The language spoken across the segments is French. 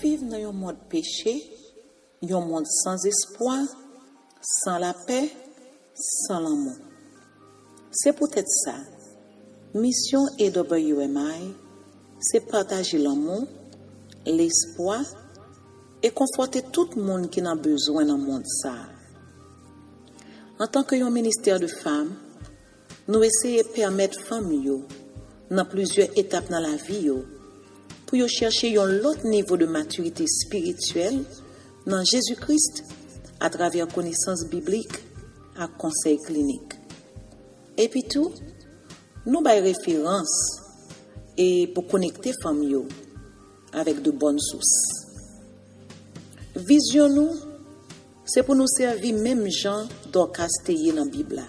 vivre dans un monde péché, un monde sans espoir, sans la paix, sans l'amour. C'est peut-être ça. Mission AWMI, c'est partager l'amour, l'espoir et conforter tout le monde qui a besoin dans le monde ça. En tant que ministère de femmes, nous essayons de permettre aux femmes dans plusieurs étapes dans la vie pour chercher un autre niveau de maturité spirituelle dans Jésus-Christ à travers connaissances bibliques et conseils cliniques. Et puis tout, nous avons référence et pour connecter les femmes avec de bonnes sources. Vision nous, c'est pour nous servir même gens d'orchestrer dans la Bible.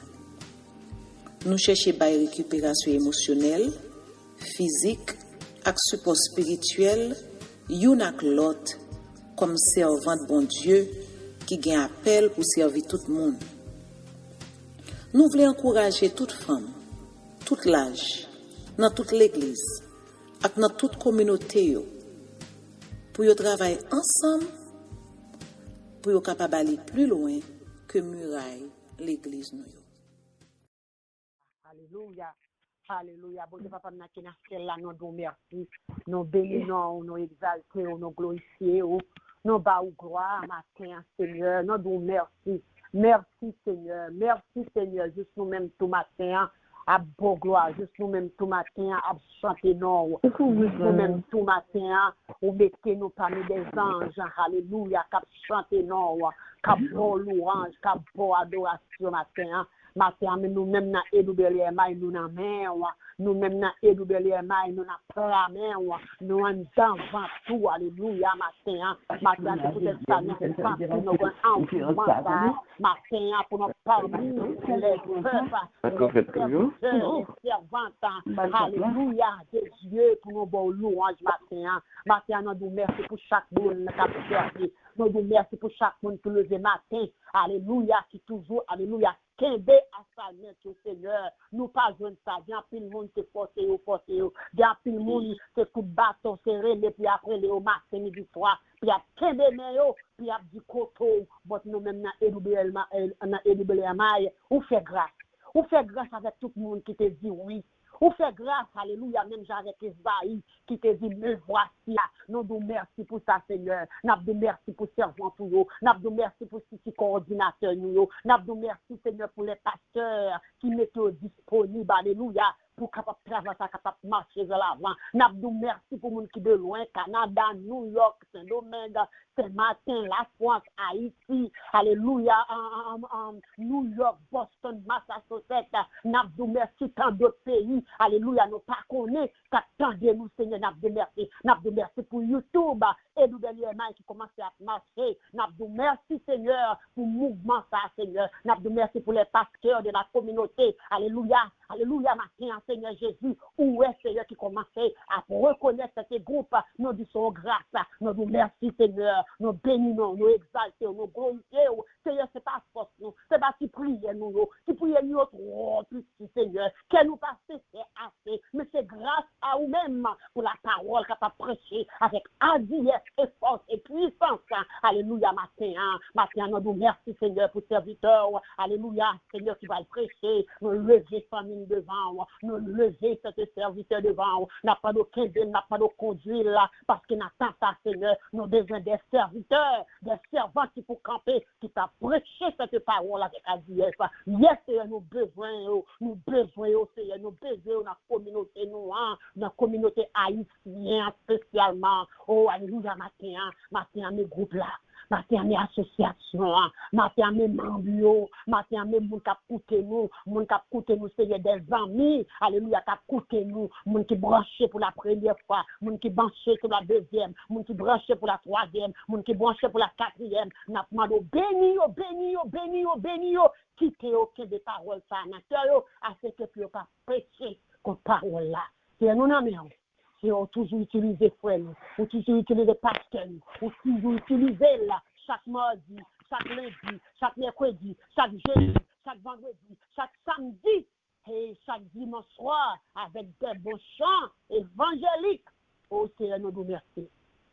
Nous cherchons à récupération émotionnelle, physique, et support spirituel, une avec l'autre, comme servant de bon Dieu qui gagne appel pour servir tout le monde. Nous voulons encourager toute femme, tout l'âge, dans toute l'église, et dans toute communauté, pour y travailler ensemble, pour y capable d'aller plus loin que muraille l'église nous. Alléluia. Alléluia. Bon Dieu, papa, nous nous merci. Nous bénissons, nous exaltons, nous glorifions, nous bas gloire matin, Seigneur. Nous nous merci. Merci, Seigneur. Merci, Seigneur. Juste nous-mêmes tout matin. À bon gloire, juste nous-mêmes tout matin, à chanter nous. Juste nous-mêmes tout matin, ou mettez nous parmi des anges. Alléluia. Cap chanter nous. Cap bon louange, cap bon adoration matin. Matin, nous-mêmes, dans EWMI, nous dans main, nous-mêmes, dans EWMI, nous dans la main, nous en devant tout, alléluia, matin, c'est peut-être ça, nous sommes nous avons un matin, pour nous parmi les peuples, les servantes, alléluia, de Dieu, pour nous bon louange, matin, nous nous merci pour chaque monde qui a servi, nous nous merci pour chaque monde qui levé matin, alléluia, qui toujours, alléluia, Kende à sa main, Seigneur. Nous pas jouer ça. Il y a plus de monde qui force. Il y a plus de monde qui coup de bâton serré, puis après, les au matin, midi, soir. Puis il y a Kende, puis il y a du coteau. Mais nous-mêmes, dans EWMI, on fait grâce. On fait grâce avec tout le monde qui te dit oui. On fait grâce, alléluia, même avec Esbaï, qui te dit, me voici. Nous nous merci pour ça, Seigneur. Nous nous merci pour servant pour nous. Nous nous merci pour ce coordinateur nous. Nous nous merci, Seigneur, pour les pasteurs qui mettent disponibles, alléluia, pour capable travailler, capable marcher vers l'avant. Nous nous merci pour les gens qui de loin, Canada, New York, Saint-Domingue, Saint-Martin, la France, Haïti, alléluia, New York, Boston, Massachusetts. Nous nous merci tant d'autres pays. Alléluia, nous pas connaît qu'attendez nous Seigneur, nous merci pour YouTube et nous qui commence à marcher. Nous merci Seigneur pour le mouvement ça Seigneur. Nous merci pour les pasteurs de la communauté. Alléluia, alléluia matin Seigneur Jésus. Où est Seigneur qui commence à reconnaître ce groupe. Nous disons grâce. Nous merci Seigneur. Nous bénissons, nous exaltons, nous glorifions. Seigneur, c'est pas force nous, c'est pas qui prie nous, qui prie nous autres plus Seigneur. Que nous passer c'est assez, mais c'est grâce à vous-même pour la parole que tu as prêché avec hardiesse et force et puissance. Alléluia, matin, nous merci Seigneur pour serviteur. Alléluia, Seigneur, qui va le prêcher. Nous lever famille devant, nous lever cet serviteur devant. N'a pas d'aucun bien, n'a pas de conduire là, parce que n'attend ça, Seigneur. Nous avons besoin des serviteurs, des servants qui pour camper, qui t'a prêché cette parole avec hardiesse. Yes, Seigneur, nous besoin, Seigneur, nous besoin dans la communauté noire, dans la communauté haïtienne spécialement. Oh, alléluia, matin, mes groupes là. Matin, mes associations, matin, mes membres, matin, mes gens qui écoutent nous, Seigneur, des amis, alléluia, qui écoutent nous, gens qui branchent pour la première fois, gens qui branchent pour la deuxième, gens qui branchent pour la troisième, gens qui branchent pour la quatrième. Nous demandons, bénis, quittez aucun des paroles, ça, afin que tu ne pas prêcher contre parole là. C'est nous, non, si on toujours utilisé frère, on toujours utilisé pasteur, on toujours utilisé là, chaque mardi, chaque lundi, chaque mercredi, chaque jeudi, chaque vendredi, chaque samedi et chaque dimanche soir avec des bons chants évangéliques. Oh Seigneur, nous merci.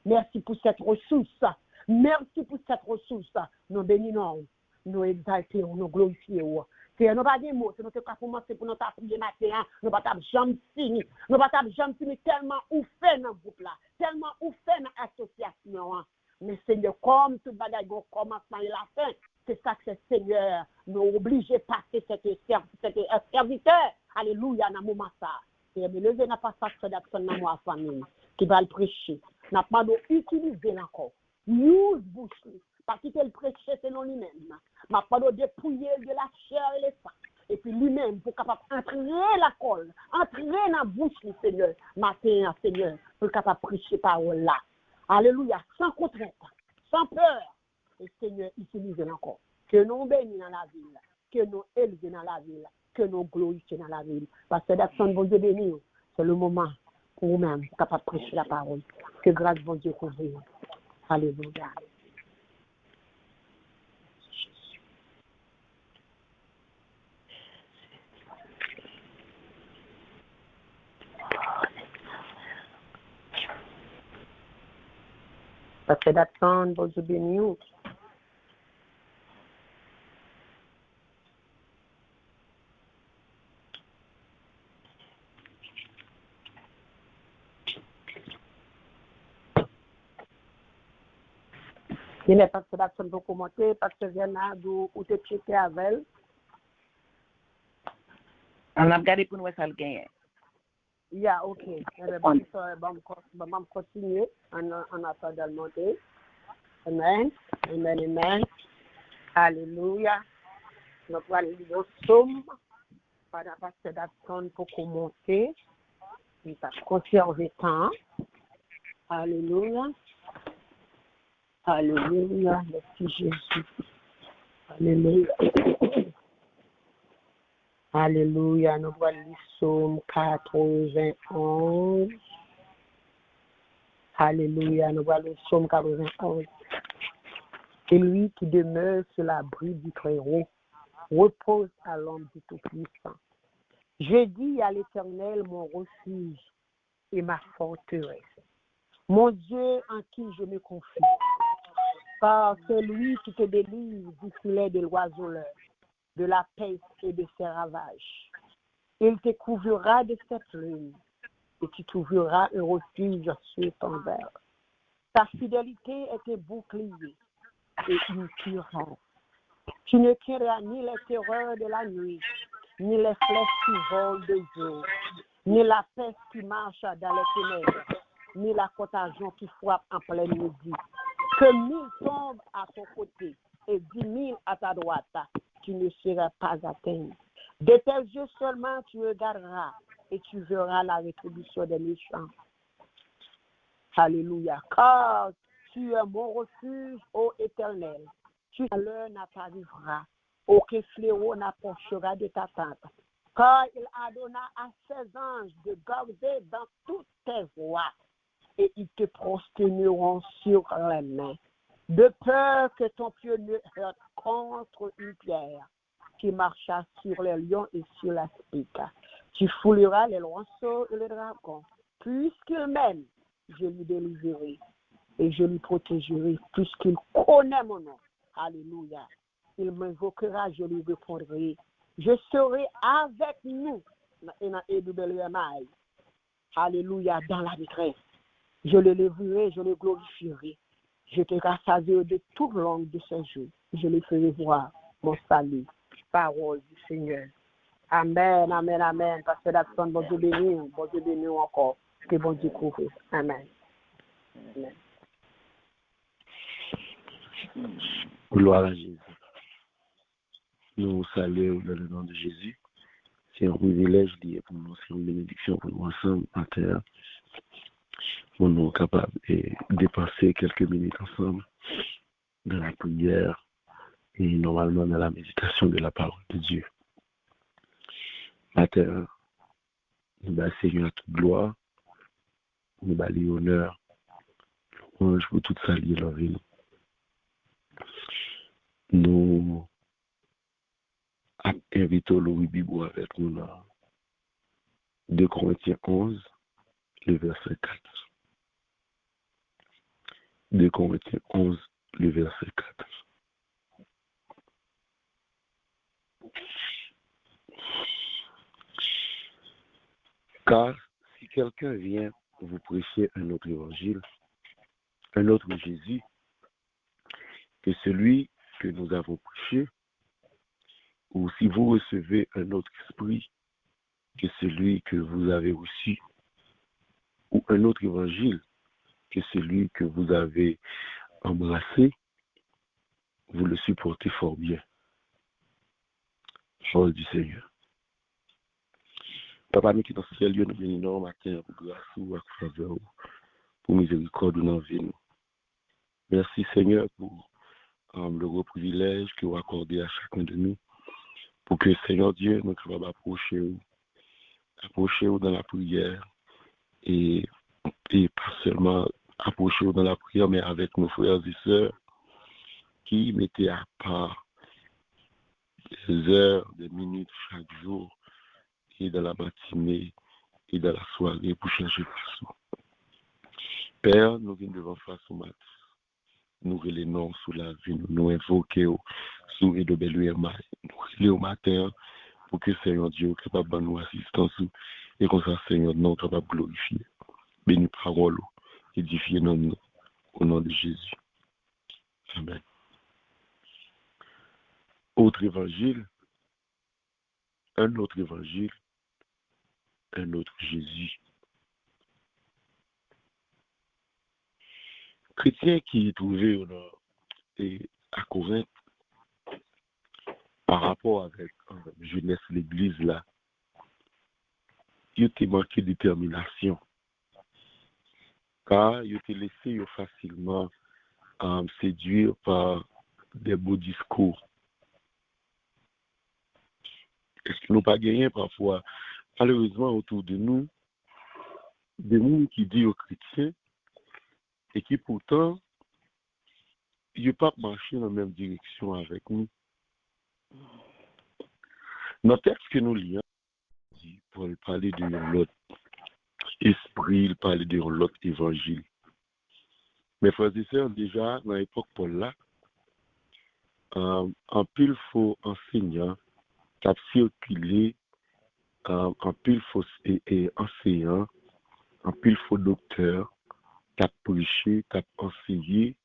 Merci pour cette ressource. Merci pour cette ressource. Nous bénissons, nous exaltons, nous glorifions. C'est nous pas des mots, c'est notre commencer pour notre prier matin, nous pas jamais fini. Nous pas jamais fini tellement ou fait dans groupe là, tellement ou fait dans association. Mais Seigneur, comme tout bagage au commencement et la fin, c'est ça que c'est Seigneur, nous obligés de passer cet serviteur. Alléluia, dans le moment ça. Et me lever n'a pas ça d'action dans ma famille qui va le prêcher. N'a pas d'utiliser encore. Use bouche. Parce qu'il le prêcher selon lui-même. N'a pas de dépouiller de la chair et les sang. Et puis lui-même, pour capable entrer la colle, entrer dans la bouche du Seigneur, matin, Seigneur, pour capable prêcher parole là. Alléluia, sans contrainte, sans peur. Et Seigneur, utilise encore. Que nous bénissons dans la ville, que nous élevons dans la ville, que nous glorifions dans la ville. Parce que d'action, bon Dieu béni, c'est le moment pour vous-même, capable de prêcher la parole. Que grâce, bon Dieu, couvre. Alléluia. Parce que d'action, bon Dieu béni. Il n'est pas que d'action pour commenter, parce que je viens ou te checker avec elle. On a regardé pour nous ça le gagne. Yeah, ok. Bon, continuer en attendant de monter. Amen. Amen, amen. Alléluia. Nous allons lire le psaume. Par la pasteur d'action pour commenter. Il va conserver temps. Alléluia. Alléluia. Merci Jésus. Alléluia. Alléluia. Nous allons lire psaume 91. Alléluia. Nous allons lire psaume 91. Et lui qui demeure sur l'abri du Très-Haut repose à l'ombre du Tout-Puissant. Je dis à l'Éternel mon refuge et ma forteresse, mon Dieu en qui je me confie, car c'est lui qui te délivre du filet de l'oiseleur, de la peste et de ses ravages. Il te couvrira de ses plumes et tu trouveras un refuge sur ton verre. Ta fidélité est un bouclier et une cuirasse. Tu ne craindras ni les terreurs de la nuit, ni les flèches qui volent de jour, ni la peste qui marche dans les ténèbres, ni la contagion qui frappe en plein midi. Que 1000 tombent à ton côté et 10 000 à ta droite, tu ne seras pas atteint. De tes yeux seulement tu regarderas et tu verras la rétribution des méchants. Alléluia. Car tu es mon refuge, ô Éternel. Tu l'heure n'arrivera. Aucun fléau n'approchera de ta tente. Car il adonna à ses anges de garder dans toutes tes voies, et ils te prosterneront sur les mains. De peur que ton pied ne heurte contre une pierre, qui marcha sur les lions et sur la spique. Tu fouleras les lionceaux et les dragons. Puisqu'il m'aime, je lui délivrerai et je lui protégerai, puisqu'il connaît mon nom. Alléluia. Il m'invoquera, je lui répondrai. Je serai avec nous. Alléluia, dans la détresse. Je le lèverai, je le glorifierai. Je te rassasierai de toute langue de ce jour. Je le ferai voir mon salut. Parole du Seigneur. Amen, amen, amen. Parce que d'action, bon Dieu béni encore. Que bon Dieu couvre. Amen. Amen. Gloire à Jésus. Nous saluons dans le nom de Jésus. C'est un privilège pour nous, c'est une bénédiction pour nous ensemble en terre. Pour nous capables de passer quelques minutes ensemble dans la prière et normalement dans la méditation de la parole de Dieu. La terre, nous allons Seigneur toute gloire, nous allons honneur, louange pour toute saluer leur vie. Nous invitons Louis Bibou avec nous dans 2 Corinthiens 11, le verset 4. 2 Corinthiens 11, le verset 4. Car si quelqu'un vient vous prêcher un autre évangile, un autre Jésus, que celui que nous avons prêché, ou si vous recevez un autre esprit que celui que vous avez reçu, ou un autre évangile que celui que vous avez embrassé, vous le supportez fort bien. Chose du Seigneur. Papa, nous qui dans le ciel, nous bénissons matin pour grâce ou à faveur, pour miséricorde dans la vie. Merci Seigneur pour le gros privilège que vous accordez à chacun de nous, pour que Seigneur Dieu nous capables d'approcher dans la prière et pas seulement approcher dans la prière, mais avec nos frères et sœurs qui mettaient à part des heures, des minutes chaque jour, et dans la matinée et dans la soirée pour chercher plus. Père, nous venons devant face au matin. Nous relénons sous la vie, nous invoquons sous et de belles nous relèvons au matin pour que Seigneur Dieu soit capable de nous assistance et comme ça Seigneur nous capable de glorifier. Bénis parole, édifier nous au nom de Jésus. Amen. Autre évangile, un autre évangile, un autre Jésus. Chrétiens qui trouvaient à Corinthe par rapport avec jeunesse l'église là, ils étaient manqué de détermination. Car ils étaient laissés facilement séduire par des beaux discours. Est-ce qu'ils n'ont pas gagné parfois, malheureusement, autour de nous, des gens qui disent aux chrétiens et qui pourtant, ils ne peuvent pas marcher dans la même direction avec nous. Dans le texte que nous lisons, Paul parlait de l'autre esprit, il parlait de l'autre évangile. Mes frères et sœurs, déjà, dans l'époque Paul-là, un pile faux enseignant qui a circulé, un pile faux enseignant, un pile faux docteur qui a prêché, qui a enseigné,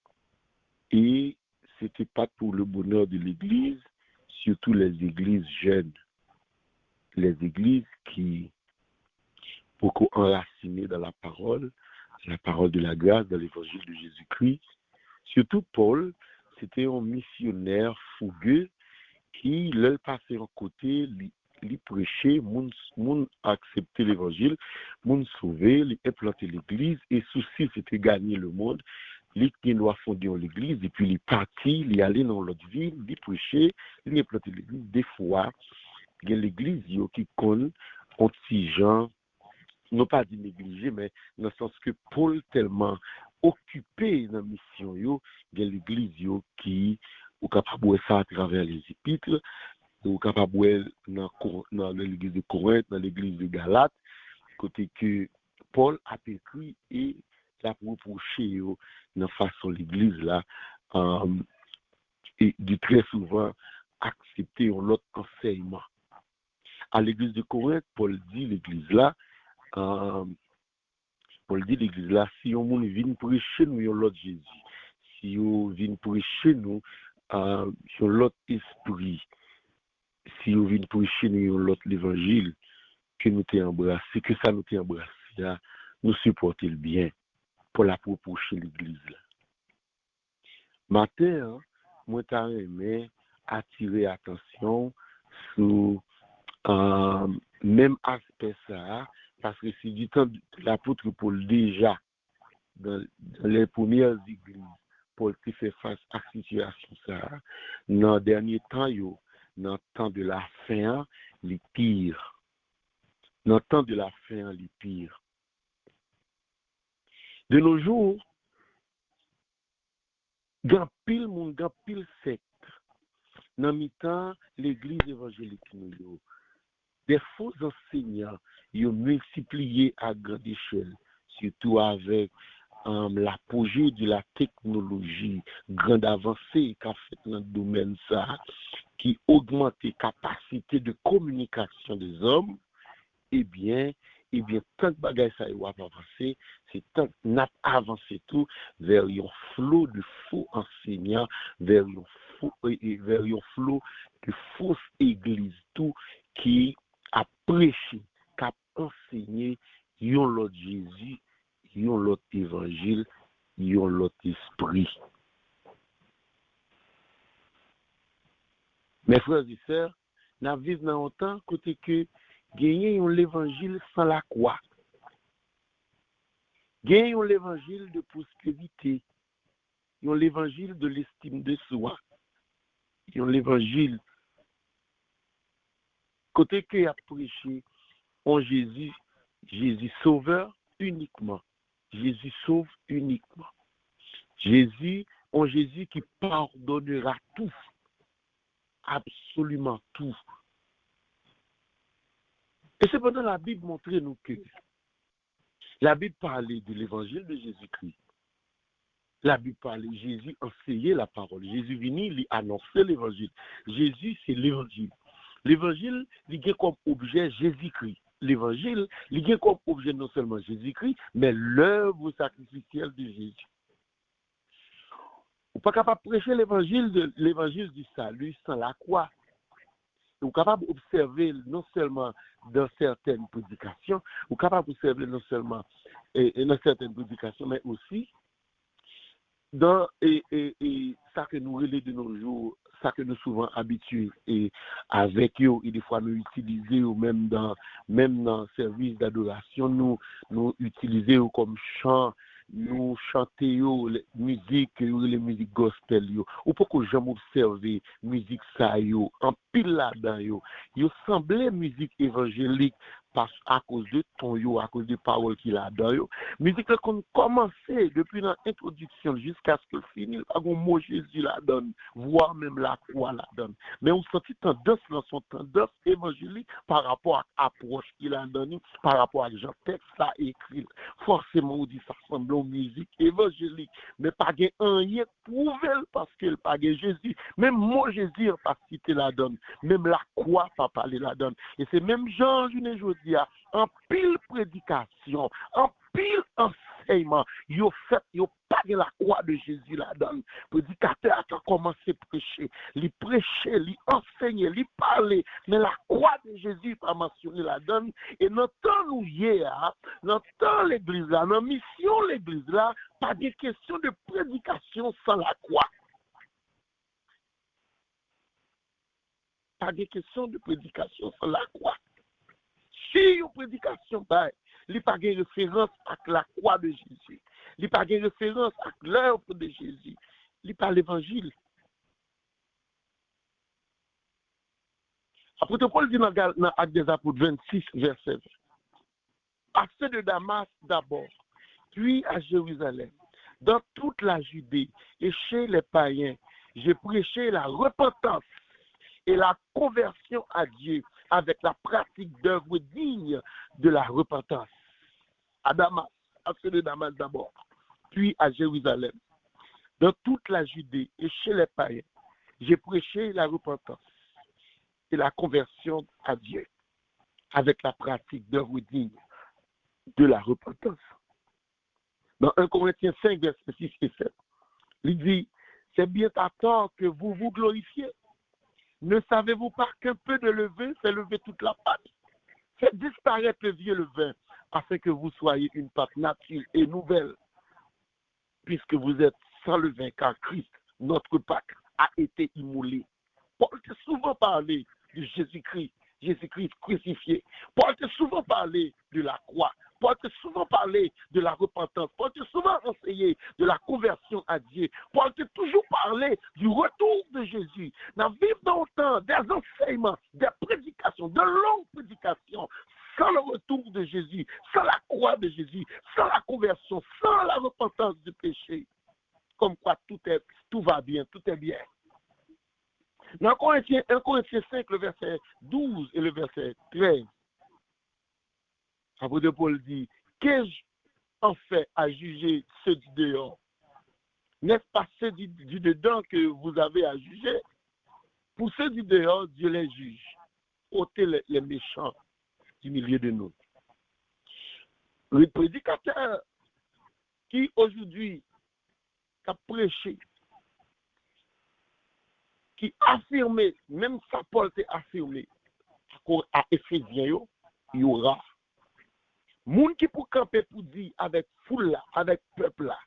et c'était pas pour le bonheur de l'Église, surtout les églises jeunes, les églises qui, beaucoup enracinées dans la parole de la grâce, dans l'évangile de Jésus-Christ. Surtout Paul, c'était un missionnaire fougueux qui, le passait en côté, lui prêchait, moun acceptait l'évangile, moun sauvé, lui implantait l'église, et souci c'était gagner le monde. Lui doit fonder l'église, et puis il partit, il allait dans l'autre ville, il prêchait, il implantait l'église. Des fois, il y a l'église qui connaît un petit gens, non pas dit négligé, mais dans le sens que Paul tellement occupé dans la mission, il y a l'église qui est capable de ça à travers les épîtres, ou capable dans l'église de Corinthe, dans l'église de Galate, côté que Paul a écrit et l'a reproché dans façon l'église là, et de très souvent accepter l'autre enseignement. À l'église de Corinthe, Paul dit l'église là, si on vient prêcher nous l'autre Jésus, si on vient prêcher nous sur l'autre esprit, si on vient prêcher nous l'autre l'évangile, que nous t'ai embrassé, que ça nous t'ai embrassé, là, nous supporter le bien pour la proprocher l'église là. Matin, moi t'ai aimé attirer attention sur même aspect ça, parce que c'est du temps de l'apôtre Paul déjà, dans les premières églises, Paul qui fait face à la situation ça, dans le dernier temps, dans le temps de la fin, les pires. Dans le temps de la fin, les pires. De nos jours, grand pile monde, grand pile secte. Dans le temps, l'église évangélique nous. Des faux enseignants, ils ont multiplié à grande échelle, surtout avec l'apogée de la technologie, grande avancée qu'a fait dans le domaine ça, qui augmente les capacités de communication des hommes, eh bien, tant que bagaille ça va avancer, c'est tant que n'a avancé tout vers un flot de faux enseignants, vers un flot de fausses églises, tout qui a prêché, qui a enseigné yon l'autre Jésus, yon l'autre évangile, yon l'autre esprit. Mes frères et sœurs, nous vivons dans un temps côté que gagner l'évangile sans la croix. Gagner l'évangile de prospérité. L'évangile de l'estime de soi. L'évangile côté que a prêché en Jésus, Jésus sauveur uniquement. Jésus sauve uniquement. Jésus qui pardonnera tout. Absolument tout. Et cependant, la Bible montre nous que la Bible parlait de l'évangile de Jésus-Christ. La Bible parlait, Jésus enseignait la parole. Jésus venu, il annonçait l'évangile. Jésus, c'est l'évangile. L'évangile, il a comme objet Jésus-Christ. L'évangile, il a comme objet non seulement Jésus-Christ, mais l'œuvre sacrificielle de Jésus. Vous n'êtes pas capable de prêcher l'évangile du salut sans la croix. Vous êtes capable d'observer non seulement dans certaines prédications, vous êtes capable d'observer non seulement dans certaines prédications, mais aussi dans ça que nous relèvons de nos jours, ça que nous souvent habitués et avec eux, et des fois nous utilisons même dans service d'adoration, nous utilisons comme chant, nous chantons les musiques gospel ou pour que j'aime observer musique ça en pile là-dedans yo semblait musique évangélique parce à cause de ton à cause des paroles qu'il a dedans musique là qu'on commençait depuis l'introduction jusqu'à ce que finisse pas un mot Jésus la donne voire même la croix la donne mais on sentit tendance dans son tendance évangélique par rapport à l'approche qu'il a donné par rapport à Jean texte ça écrit forcément on dit ça ressemble aux musique évangélique mais pas gain rien prouvé parce qu'il pas gain Jésus même mot Jésus pas cité la donne même la croix pas parler la donne et c'est même Jean aujourd'hui en pile prédication en pile enseignement yo pas la croix de Jésus la donne prédicateur a commencé à prêcher lui enseigner lui parler mais la croix de Jésus pas mentionné la donne et dans temps nous hier dans temps l'église là dans mission l'église là pas de question de prédication sans la croix. Pas de question de prédication sans la croix. Si une prédication, il n'y a pas de référence à la croix de Jésus. Il n'y a pas de référence à l'œuvre de Jésus. Il n'y a pas l'évangile. Apôtre Paul dit dans Actes des Apôtres 26, verset 20. Passez de Damas d'abord, puis à Jérusalem, dans toute la Judée et chez les païens, j'ai prêché la repentance et la conversion à Dieu avec la pratique d'œuvres dignes de la repentance. À Damas, passez de Damas d'abord, puis à Jérusalem, dans toute la Judée et chez les païens, j'ai prêché la repentance et la conversion à Dieu avec la pratique d'œuvres dignes de la repentance. Dans 1 Corinthiens 5, verset 6 et 7, il dit, c'est bien à tort que vous vous glorifiez. Ne savez-vous pas qu'un peu de levain fait lever toute la pâte? Faites disparaître le vieux levain, afin que vous soyez une pâte nature et nouvelle, puisque vous êtes sans levain, car Christ, notre Pâque, a été immolé. Paul t'a souvent parlé de Jésus-Christ crucifié. Paul t'a souvent parlé de la croix. Paul t'a souvent parlé de la repentance. Paul t'a souvent enseigné de la conversion à Dieu. Paul t'a toujours parlé du retour de Jésus. Nous vivons dans le temps des enseignements, des prédications, de longues prédications, sans le retour de Jésus, sans la croix de Jésus, sans la conversion, sans la repentance du péché. Comme quoi tout va bien, tout est bien. Dans 1 Corinthiens 5, le verset 12 et le verset 13, l'apôtre Paul dit, qu'ai-je en fait à juger ceux du dehors? N'est-ce pas ceux du dedans que vous avez à juger? Pour ceux du dehors, Dieu les juge. Ôtez les méchants du milieu de nous. Le prédicateur qui aujourd'hui a prêché, qui a affirmé, même ça Paul s'est affirmé, à Éphésiens, il y aura moun qui pour camper pour dire avec foule là, avec peuple là,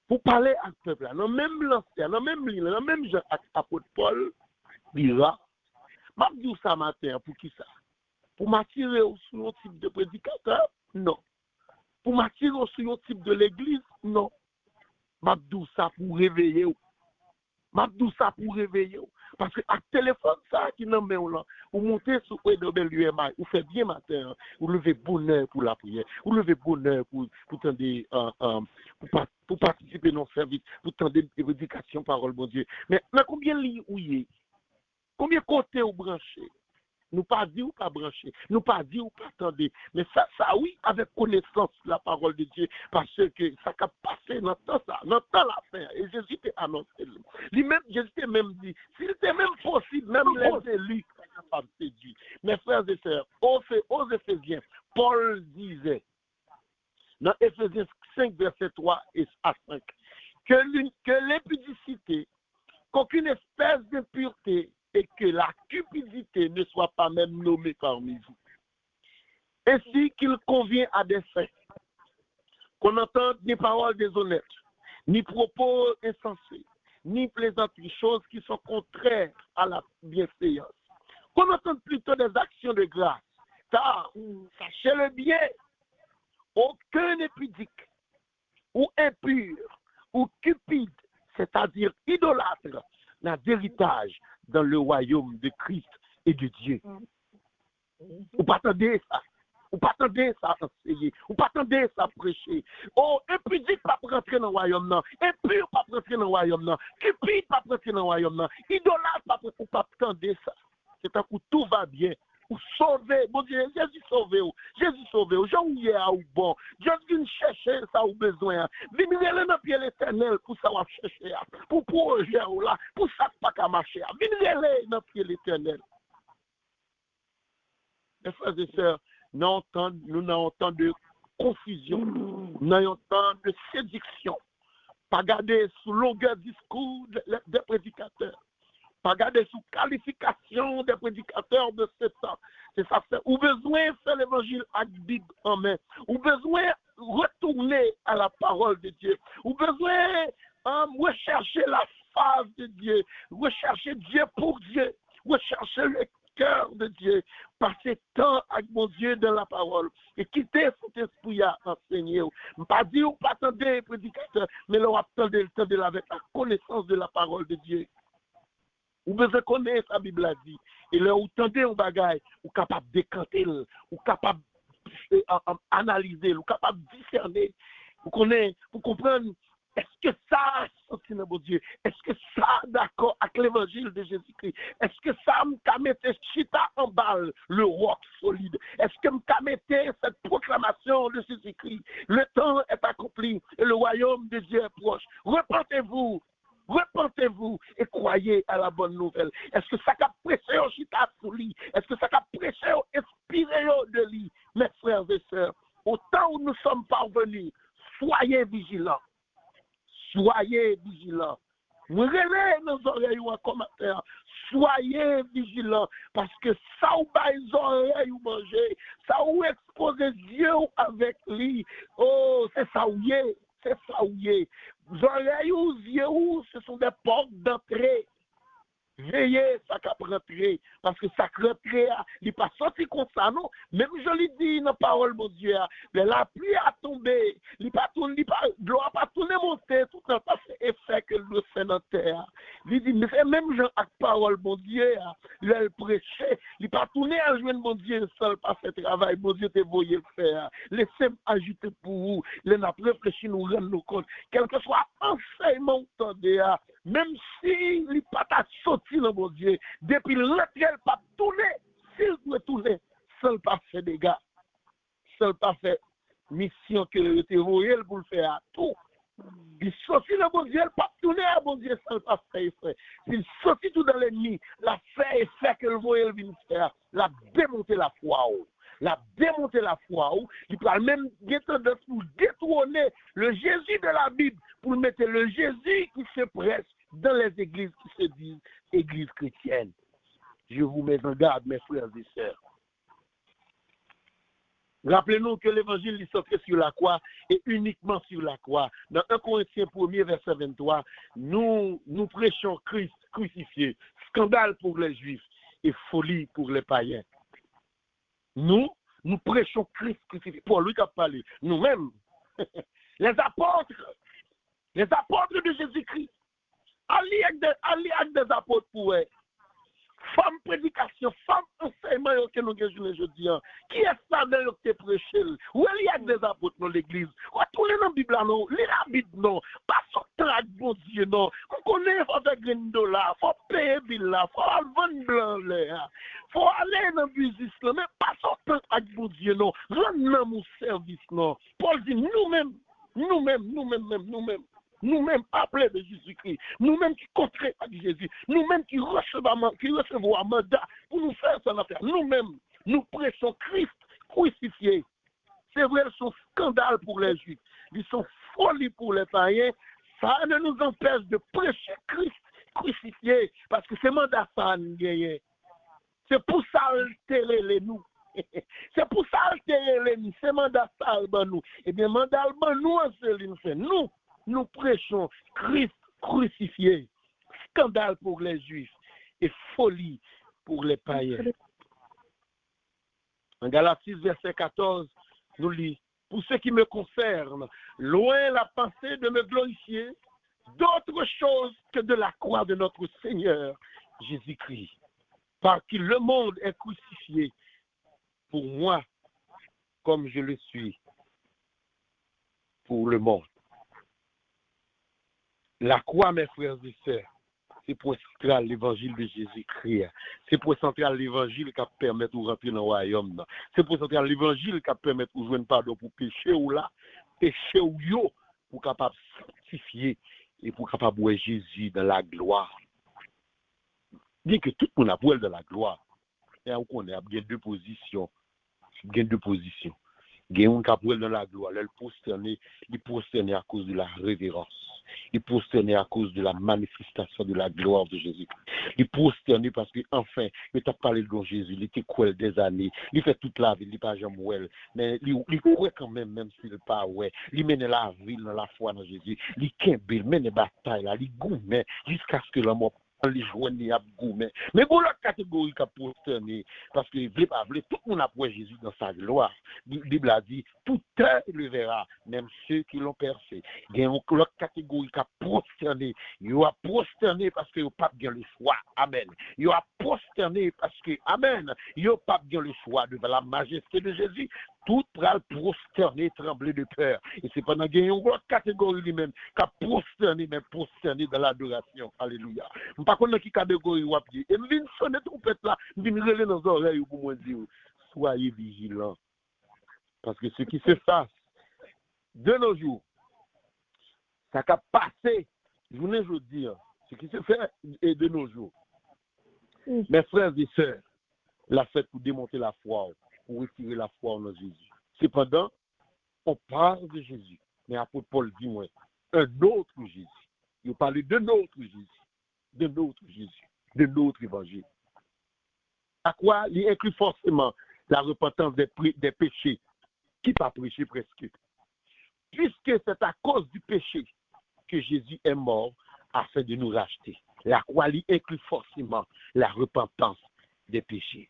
pour parler avec peuple là, dans même l'ancien, dans même ligne, dans même Jean apôtre Paul, dira, m'a dit ça matin pour qui ça? Pour m'attirer sur un type de prédicateur? Non. Pour m'attirer sur un type de l'église? Non. M'a dit ça pour réveiller. M'a dit ça pour réveiller. Parce que à téléphone ça qui n'en met là, vous montez sur EWMI, vous faites bien matin, vous levez bonheur pour la prière, vous levez bonheur pour participer dans le service, pour tendre des prédications parole bon Dieu. Mais combien lignes ou y est? Combien côtés ou branchés? Nous pas dit ou pas branché, nous pas dit ou pas attendez, mais ça oui, avec connaissance de la parole de Dieu, parce que ça a passé dans le temps la fin, et Jésus t'a annoncé. Lui-même, Jésus t'a même dit, s'il était même possible, même les élus sont capables de séduire. Mes frères et sœurs, aux Éphésiens, Paul disait, dans Éphésiens 5, verset 3 à 5, que l'impudicité, qu'aucune espèce d'impureté, et que la cupidité ne soit pas même nommée parmi vous. Ainsi qu'il convient à des saints qu'on n'entende ni paroles déshonnêtes, ni propos insensés, ni plaisanteries, choses qui sont contraires à la bienséance. Qu'on entende plutôt des actions de grâce, car, sachez-le bien, aucun impudique, ou impur, ou cupide, c'est-à-dire idolâtre, n'a d'héritage dans le royaume de Christ et de Dieu. Vous pas attendez ça. Vous pas attendez ça enseigner. Vous pas attendez ça prêcher. Oh, impudique pas pour rentrer dans le royaume, non. Impur pas pour rentrer dans le royaume, non. Cupide pas pour rentrer dans le royaume, non. Idolâtre pas pour attendre ça. C'est un coup tout va bien. Ou sauver, bon Dieu, Jésus sauver ou. Jésus sauver ou. Jean ou à ou bon. Dieu vient chercher ça ou besoin. Venez dans pied l'éternel pour ça ou chercher. Pour projet ou là, pour ça pas qu'à marcher. Venez dans pied l'éternel. Mes frères et sœurs, nous n'avons tant de confusion, nous n'avons tant de séduction. Pas garder sous longueur discours des prédicateurs. Pas garder sous qualification des prédicateurs de ce temps. C'est ça fait. Ou besoin de faire l'évangile avec Bible en main. Ou besoin de retourner à la parole de Dieu. Ou besoin de rechercher la face de Dieu. Rechercher Dieu pour Dieu. Rechercher le cœur de Dieu. Passer temps avec mon Dieu dans la parole. Et quitter cet esprit à enseigner. Pas dire ou pas attendre les prédicateurs, mais leur attendre avec la connaissance de la parole de Dieu. Ou besoin connaître la Bible a dit. Et là, vous tendez un bagage, vous capable de décanter, vous capable d'analyser, vous capable de discerner. Vous connaissez, vous comprenez, est-ce que ça, c'est mon Dieu, est-ce que ça, d'accord, avec l'évangile de Jésus-Christ, est-ce que ça, me mettre chita en balle, le roc solide, est-ce que me mettre cette proclamation de Jésus-Christ, le temps est accompli et le royaume de Dieu est proche. Repentez-vous et croyez à la bonne nouvelle. Est-ce que ça a prêché au chita sous lit? Est-ce que ça a prêché au inspiré de lit? Mes frères et sœurs, au temps où nous sommes parvenus, soyez vigilants. Soyez vigilants. Vous réveillez nos oreilles ou en commentaire. Soyez vigilants. Parce que ça ou bas les oreilles ou manger, ça ou exposer Dieu avec lui. Oh, c'est ça ou yé. C'est ça ou yé. Oreilles ou yeux, ce sont des portes d'entrée. Veillez, ça qui rentrer, parce que ça rentrer, il n'est pas sorti comme ça, non. Même je l'ai dit dans la parole, mon Dieu, mais la pluie a tombé, l'eau n'a pas tourné monter, tout n'a pas fait effet que le fait dans la terre. Il dit, mais c'est même Jean avec parole, mon Dieu, il a prêché, il n'a pas tourné à joindre mon Dieu seul, pas fait travail, mon Dieu te voyé le faire. Laissez-moi ajouter pour vous, les n'a réfléchi, nous rendre nous compte, quel que soit enseignement, même si il n'est pas sorti dans mon Dieu, depuis l'autre, il pas tourné, s'il doit tourner, seul pas fait dégâts, seul pas fait mission que le terroriste pour le faire à tout. Il sortit le bon Dieu, pas tourner à bon Dieu sans pas faire frère. Il sortit tout dans l'ennemi, la fait et fait que le voyait vient faire, la démonter la foi. La démonter la foi. Il peut même tendance pour détourner le Jésus de la Bible, pour mettre le Jésus qui se presse dans les églises qui se disent églises chrétiennes. Je vous mets en garde, mes frères et sœurs. Rappelez-nous que l'évangile est sorti sur la croix et uniquement sur la croix. Dans 1 Corinthiens 1er, verset 23, nous prêchons Christ crucifié, scandale pour les Juifs et folie pour les païens. Nous prêchons Christ crucifié. Pour lui qui a parlé, nous-mêmes, les apôtres de Jésus-Christ, alliés avec des apôtres pour eux. Femme prédication, femme enseignement que nous avons aujourd'hui. Qui est ça dans que prêché? Où il y a des apôtres dans l'église? Retournez dans la Bible, non? Lire la Bible, non? Pas sortir avec bon Dieu, non? On connaît, il faut faire $1, il faut payer bill là, il faut vendre blanc là, il faut aller dans le business là, mais pas sortir avec bon Dieu, non? Rendre mon service, non? Paul dit, nous-mêmes, appelés de Jésus-Christ, nous-mêmes qui contraignons avec Jésus, nous-mêmes qui recevons un mandat pour nous faire son affaire, nous-mêmes, nous prêchons Christ crucifié. C'est vrai, ils sont scandales pour les Juifs, ils sont folies pour les païens, ça ne nous empêche de prêcher Christ crucifié, parce que c'est mandat ça nous gagne. C'est pour ça altérer les nous. C'est pour ça altérer les nous, c'est mandat ça nous. Eh bien, mandat nous, c'est nous prêchons Christ crucifié, scandale pour les Juifs et folie pour les païens. En Galates 6, verset 14, nous lit, pour ce qui me concerne, loin la pensée de me glorifier d'autre chose que de la croix de notre Seigneur Jésus-Christ, par qui le monde est crucifié pour moi, comme je le suis pour le monde. La croix, mes frères et sœurs, c'est pour central l'évangile de Jésus-Christ. C'est pour central l'évangile qui permet de rentrer dans le royaume. C'est pour central l'évangile qui permet de jouer pardon pour pécher ou là, pécher ou yo, pour capable sanctifier et pour capable voir Jésus dans la gloire. Bien que tout le monde a besoin de la gloire, et on connaît, il y a deux positions. Il y a deux positions. Il y a un qui a besoin de la gloire, il prosterné à cause de la révérence. Il prosterné à cause de la manifestation de la gloire de Jésus. Il prosterné parce que, enfin, il t'a parlé de Jésus, il était cruel des années, il fait toute la vie, il n'est pas jamais well, mais il croit quand même s'il n'est pas ouais. Il mène la vie dans la foi dans Jésus, il mène les batailles, là, il gourmet jusqu'à ce que la mort les joigner à gourmet. Mais pour la catégorie qui a prosterné, parce que tout le monde a pris Jésus dans sa gloire. La Bible a dit, tout œil le verra, même ceux qui l'ont percé. Il y a une catégorie qui a prosterné. Il a prosterné parce qu'il n'y a pas bien le choix. Amen. Il a prosterné parce que, amen, il n'y a pas bien le choix devant la majesté de Jésus. Tout pral prosterné, trembler de peur. Et c'est pendant qu'il y a une autre catégorie lui-même qui a prosterné, mais prosterné dans l'adoration. Alléluia. Je ne sais pas qui catégorie ou appuyer. Et je viens sonner trompette là, je viens relire dans les oreilles pour moi dire, soyez vigilants. Parce que ce qui se passe de nos jours, ça a passé, je voulais vous dire, ce qui se fait de nos jours. Mes frères et sœurs, la fête pour démonter la foi, pour retirer la foi en Jésus. Cependant, on parle de Jésus. Mais apôtre Paul dit, moi, un autre Jésus. Il parle de notre Jésus, de notre Jésus, de notre évangile. À quoi il inclut forcément la repentance des péchés, qui pas prêché presque. Puisque c'est à cause du péché que Jésus est mort afin de nous racheter. La croix il inclut forcément la repentance des péchés.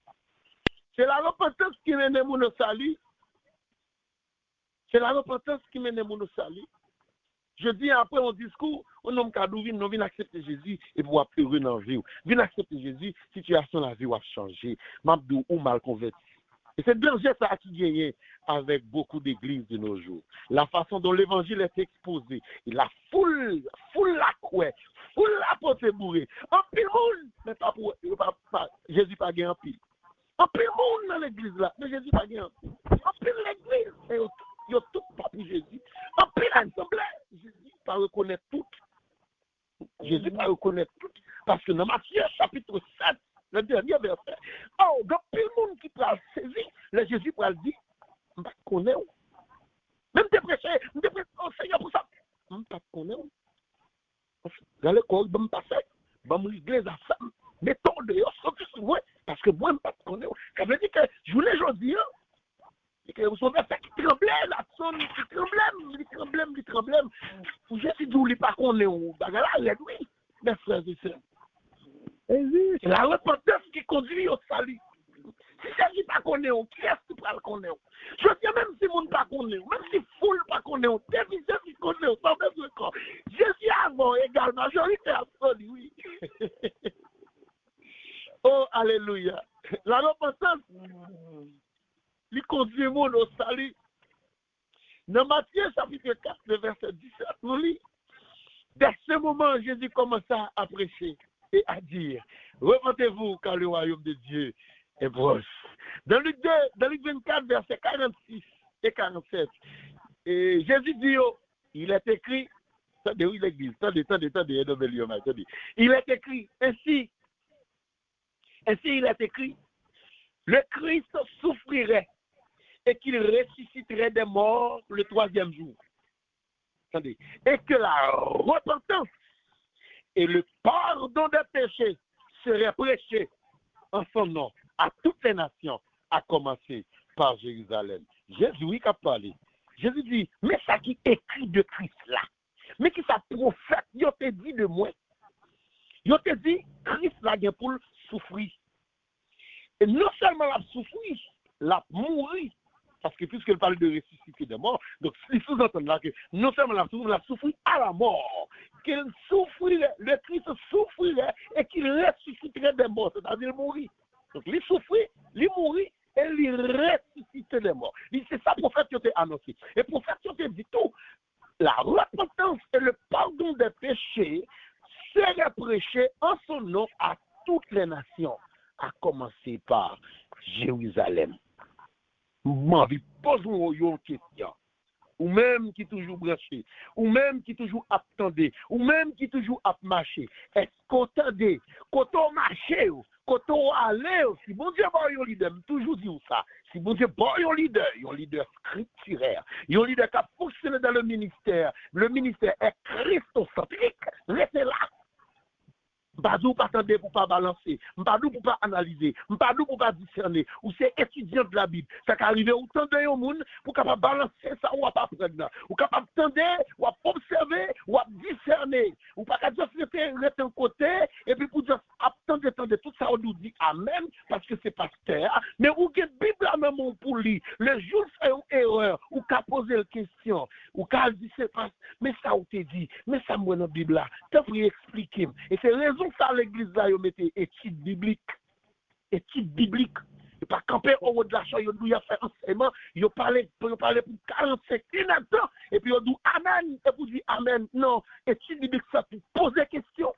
C'est la repentance qui mène mon salut. C'est la repentance qui mène mon salut. Je dis après mon discours, on nomme Kadouvine, nous venons accepter Jésus et pouvoir heureux dans la vie. Venez accepter Jésus, situation de la vie va changer. Mabdou ou mal converti. Et c'est bien ça qui gagne avec beaucoup d'églises de nos jours. La façon dont l'évangile est exposé, et la foule la croix, foule la porte bourrée. En pile monde, mais pas pour Jésus pas gagné en pile. En pile monde dans l'église là, mais Jésus pas gagné en pile. En pile l'église. yo tout pas pour Jésus. En pile ensemble, Jésus pas reconnaître tout. Jésus pas reconnaître tout. Parce que dans Matthieu chapitre 7, le dernier verset, oh, donc tout le monde qui peut saisir, le Jésus peut le dire, je ne connais pas. Même te prêcher, oh Seigneur pour ça, je ne connais pas. Dans l'école, je ne passe pas, je me l'église à ça, mettons dehors, sorti sur moi, parce que moi, je ne connais pas. Ça veut dire que je voulais aujourd'hui, et que vous savez, ça qui tremblait, la sonne, qui tremblait. Jésus dit, il pas qu'on est où, oui, mes frères et sœurs. C'est la repentance qui conduit au salut. Si Jésus pas connaît, qui est-ce qui peut le connaître? Je dis même si monde pas connaît, même si foule pas connaît, télévision qui connaît, pas besoin de corps. Jésus avant égal majorité absolue, oui. Oh, alléluia. La repentance, lui conduit le monde au salut. Dans Matthieu chapitre 4, le verset 17, nous lisons. Dès ce moment, Jésus commença à prêcher et à dire, repentez-vous car le royaume de Dieu est proche. Dans Luc 24, verset 46 et 47, et Jésus dit, il est écrit, attendez, oui l'église, attendez, il est écrit, ainsi il est écrit, le Christ souffrirait et qu'il ressusciterait des morts le 3e jour. Attendez, et que la repentance et le pardon des péchés seraient prêchés en son nom à toutes les nations, à commencer par Jérusalem. Jésus, oui, qui a parlé. Jésus dit, mais ça qui écrit de Christ là, mais qui ça prophète, il te dit de moi. Il te dit, Christ là, il pour souffrir. Et non seulement la souffrir, la mourir. Parce que puisqu'il parle de ressusciter des morts, donc il sous-entend là que non seulement la souffrir à la mort, qu'il souffrirait, le Christ souffrirait et qu'il ressusciterait des morts, c'est-à-dire mourir. Donc il souffrit, il mourit et il ressusciterait des morts. C'est ça le prophète qui a annoncé. Et le prophète qui a dit tout, la repentance et le pardon des péchés seraient prêchés en son nom à toutes les nations, à commencer par Jérusalem. M'envie pose-moi une question. Ou même qui toujours branché, ou même qui toujours attendait, ou même qui toujours a marché. Est-ce qu'on attendait, quand on marchait, quand on allait, si bon Dieu bon un leader, toujours dit ça. Si bon Dieu bon un leader scripturaire, un leader qui a fonctionné dans le ministère est christocentrique, restez là. M'padou pas attendre pour pas balancer, m'padou pour pas analyser, m'padou pour pas discerner, ou c'est étudiant de la Bible. Ça qu'arrive autant de monde pour capable balancer ça ou pas prendre, ou capable attendre, ou observer, ou discerner, ou pas qu'à juste rester un côté et puis pour juste attendre tout ça on nous dit amen parce que c'est pasteur, mais ou que Bible la même pour lui, le jour fait une erreur, ou qu'a poser une question, ou qu'a dit c'est pas mais ça on te dit, mais ça moi dans Bible là, t'as pour expliquer et c'est raison ça l'église là yo mette étude biblique et pas camper au haut de la chambre yo a fait enseignement yo parler pour 45 minutes et puis yo dit amen et pour dire amen non étude biblique ça pour poser question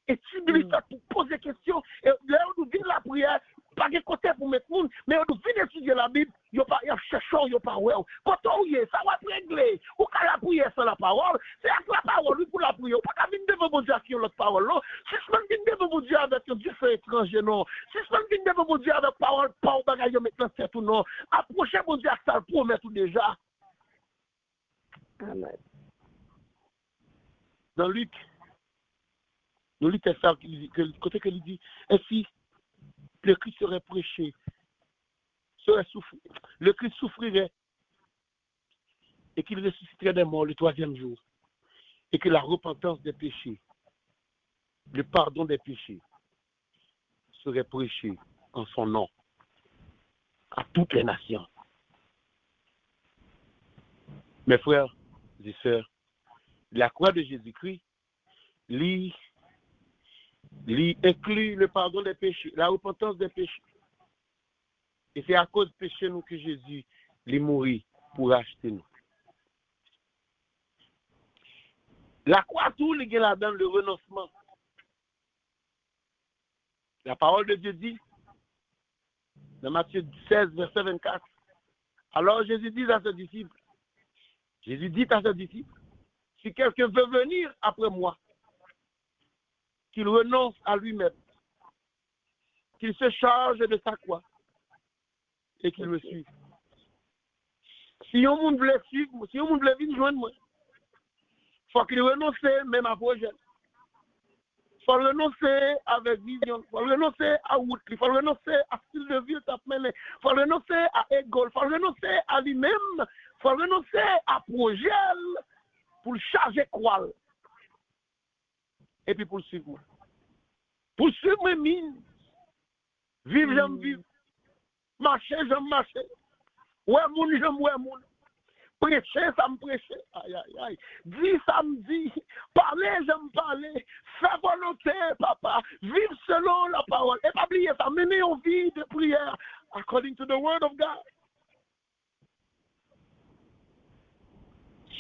étude biblique ça pour poser question et là on vient la prière pas de côté pour mettre monde mais on vient étudier la Bible yo pas y chercheur yo pas ouais quand on y est ça va régler ou quand la prière sans la parole c'est avec la parole pour la prière pas venir devant bon Dieu avec l'autre parole non si seulement venir devant bon Dieu avec un Dieu fait étranger non si seulement venir devant bon Dieu avec parole pas au bagage maintenant c'est tout non approchez bon Dieu avec ça le promet tout déjà Amen. dans Luc c'est ça côté que il dit ainsi le Christ serait prêché, le Christ souffrirait et qu'il ressusciterait des morts le 3e jour et que la repentance des péchés, le pardon des péchés serait prêché en son nom à toutes les nations. Mes frères et sœurs, la croix de Jésus-Christ inclut le pardon des péchés, la repentance des péchés. Et c'est à cause de péché nous que Jésus est mort pour acheter nous. La croix, tout le là dans le renoncement. La parole de Dieu dit, dans Matthieu 16, verset 24, Alors Jésus dit à ses disciples, si quelqu'un veut venir après moi, qu'il renonce à lui-même, qu'il se charge de sa croix et qu'il me suive. Si on monde veut suivre, si on monde veut venir joindre moi, faut qu'il renonce même à projet. Faut renoncer avec vision, faut renoncer à route, faut renoncer à style de vie t'a mené, faut renoncer à école, faut renoncer à lui-même, faut renoncer à projet pour le charger quoi. Et puis pour le suivre moi. Pour suivre mes mines. Vivre, j'aime vivre. Marcher, j'aime marcher. Ouais, moun, j'aime ouais, moun. Prêcher, ça me prêcher. Aïe, aïe, aïe. Dis, ça me dit. Parler, j'aime parler. Faire volonté, papa. Vivre selon la parole. Et pas oublier ça. Mener en vie de prière. According to the word of God.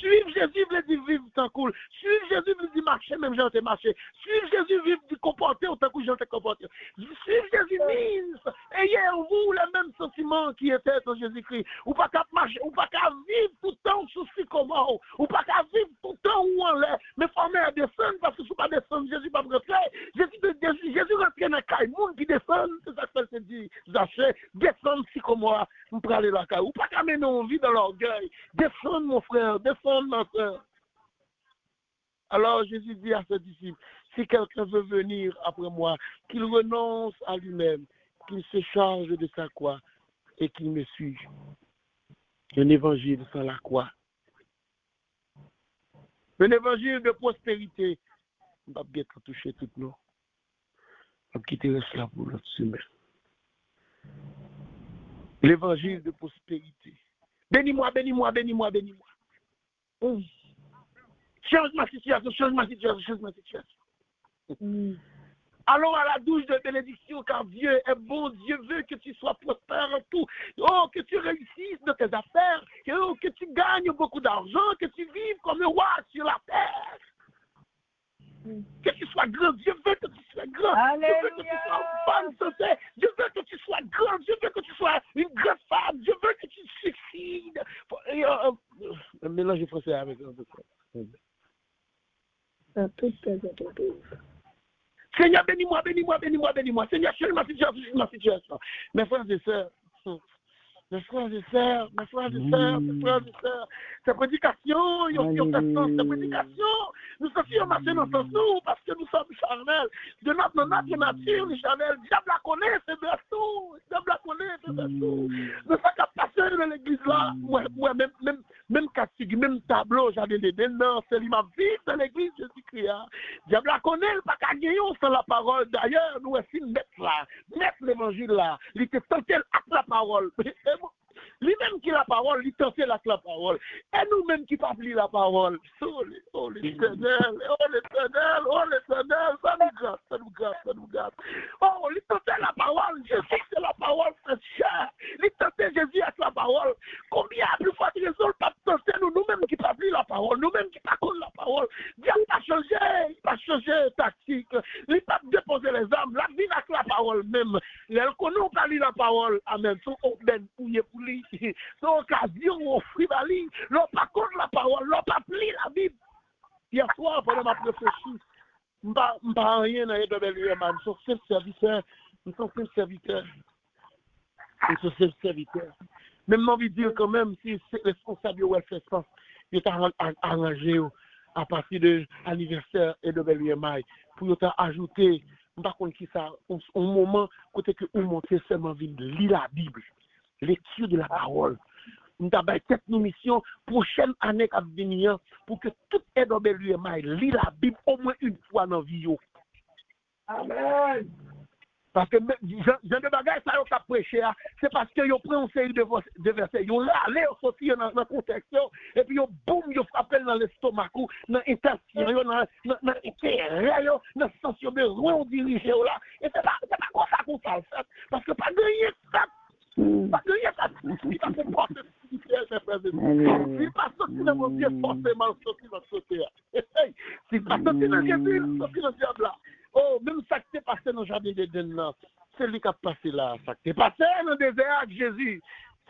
Suivre Jésus veut dire vivre tant cool. Suivre Jésus veut dire marcher même j'en ai marché. Suivre Jésus vivre dire comporter autant que j'en ai comporté. Suivre Jésus means ayez en vous les mêmes sentiments qui étaient dans Jésus-Christ. Ou pas qu'à marcher, ou pas qu'à vivre tout le temps souci comment, ou pas qu'à vivre tout le temps où on l'est. Mais former à descendre parce que si pas descendre Jésus pas rentrer. Jésus rentre dans le caille monde qui descend, c'est ça que ça dit. Zaché, descendre si comme moi, on peut aller là caille. Ou pas qu'à mener en vie dans l'orgueil. Descendre mon frère, descendre ma soeur. Alors Jésus dit à ses disciples, si quelqu'un veut venir après moi, qu'il renonce à lui-même, qu'il se charge de sa croix et qu'il me suive. Un évangile sans la croix. Un évangile de prospérité. On va bien toucher tout le monde. On va quitter cela pour l'autre semaine. L'évangile de prospérité. Bénis-moi, bénis-moi, bénis-moi, bénis-moi. Change ma situation, change ma situation, change ma situation. Allons à la douche de bénédiction car Dieu est bon, Dieu veut que tu sois prospère en tout. Oh, que tu réussisses dans tes affaires, que tu gagnes beaucoup d'argent, que tu vives comme un roi sur la terre. Que tu sois grand, Dieu veut que tu sois grand. Alléluia. Dieu veut que tu sois en bonne santé. Dieu veut que tu sois grand. Dieu veut que tu sois une grande femme. Dieu veut que tu suicides. Mélange français avec un peu. Seigneur, bénis-moi, bénis-moi, bénis-moi, bénis-moi. Seigneur, change ma situation, change ma situation. Mes frères et sœurs, ces prédications, ils ont fait sens, ces prédications, nous sommes marchés dans ce sens, nous, parce que nous sommes charnels. De notre nature, les charnels, diable la connaît, c'est de tout. Diable la connaît, c'est de tout. Nous sommes passés dans l'église là, moi, même castigue, même tableau, j'avais des non, c'est l'imam vif dans l'église, Jésus-Christ. Diable la connaît, pas qu'à gagner sans la parole. D'ailleurs, nous aussi mettre là, mettre l'évangile là, il était tenté à la parole. Lui-même qui la parole, il tentait la parole. Et nous-mêmes qui pas pris la parole. Oh l'Éternel, ça nous gâte. Oh, il tentait la parole, Jésus c'est la parole, frère cher. Il tentait Jésus avec la parole. Combien plus forte raison pas tenter nous-mêmes qui pas pris la parole, nous-mêmes qui pas connaît la parole. Dieu n'a pas changé tactique. Il pas déposer les âmes, la vie avec la parole même. Les connaît pas lire la parole, amen. Son ben pour lui. C'est occasion où offrir la ligne. L'on pas contre la parole, l'on pas pris la Bible. Hier soir, pendant ma réfléchie, je ne pas rien dans les man. Nous sommes serviteurs. Même envie de dire quand même, si c'est responsable ou elle fait sens, il est arrangé à partir de l'anniversaire et de Belle-Maille pour ajouter, par contre, qui ça, au moment côté que vous montez seulement ville de lire la Bible. Lecture de la parole. Nous avons cette mission prochaine année à venir pour que tout EWMI lit la Bible au moins une fois dans la vie. Amen. Parce que dans des bagages, ça y a prêché, c'est parce qu'ils ont pris une série de versets. Ils ont allé aussi dans le contexte, et puis ils ont boum, ils ont frappé dans l'estomac, dans l'intestin, dans l'intérieur, dans le sens de besoin de diriger là. Et c'est pas comme ça qu'on ça le fait. Parce que pas de ça. Parce que il y a ça qui va se porter spirituel, mes frères et sœurs. S'il pas sorti dans mon Dieu, forcément sorti dans ce côté. S'il pas sorti dans Jésus, sorti dans le diable là. Oh, même ça qui s'est passé dans le jardin d'Éden là, c'est lui qui a passé là. Ça qui s'est passé dans le désert avec Jésus,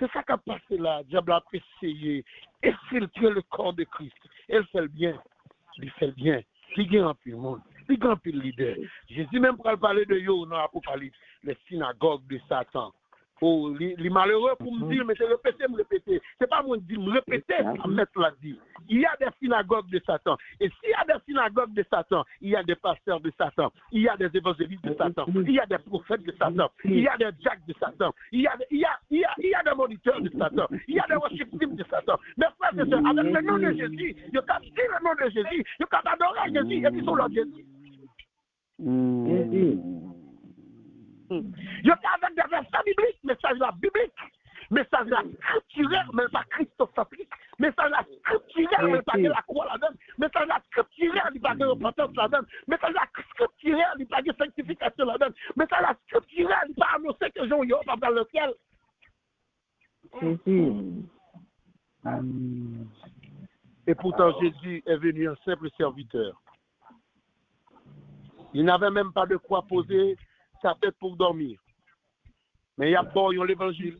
C'est ça qui a passé là. Diable a essayé infiltrer le corps de Christ. Elle fait le bien. Il fait le bien. Il gagne un peu le monde. Il gagne un peu le leader. Jésus même pour parler de yo dans l'Apocalypse, les synagogues de Satan. Oh, les malheureux pour me dire, mais c'est répéter. C'est pas moi qui dis, me répéter, ça mettre la dit. Il y a des synagogues de Satan. Et s'il y a des synagogues de Satan, il y a des pasteurs de Satan. Il y a des évangélistes de Satan. Il y a des prophètes de Satan. Il y a des jacks de Satan. Il y a des moniteurs de Satan. Il y a des worship teams de Satan. Mais frères et sœurs, avec le nom de Jésus, il y a dit le nom de Jésus, il y a adorer Jésus et puis sur leur Jésus. Il y a avec des versets bibliques, message la biblique, message la scripturaire, mais pas christocentrique, message la scripturaire, mais pas de la croix là-dedans, message la scripturaire, il n'y a pas de repentance là-dedans, message la scripturaire, il n'y a pas de sanctification là-dedans, message la scripturaire, il n'y a pas annoncé que Jean Yahweh va dans le ciel. Et pourtant, Jésus est venu un simple serviteur. Il n'avait même pas de quoi poser sa tête pour dormir. Mais il y a bon l'évangile.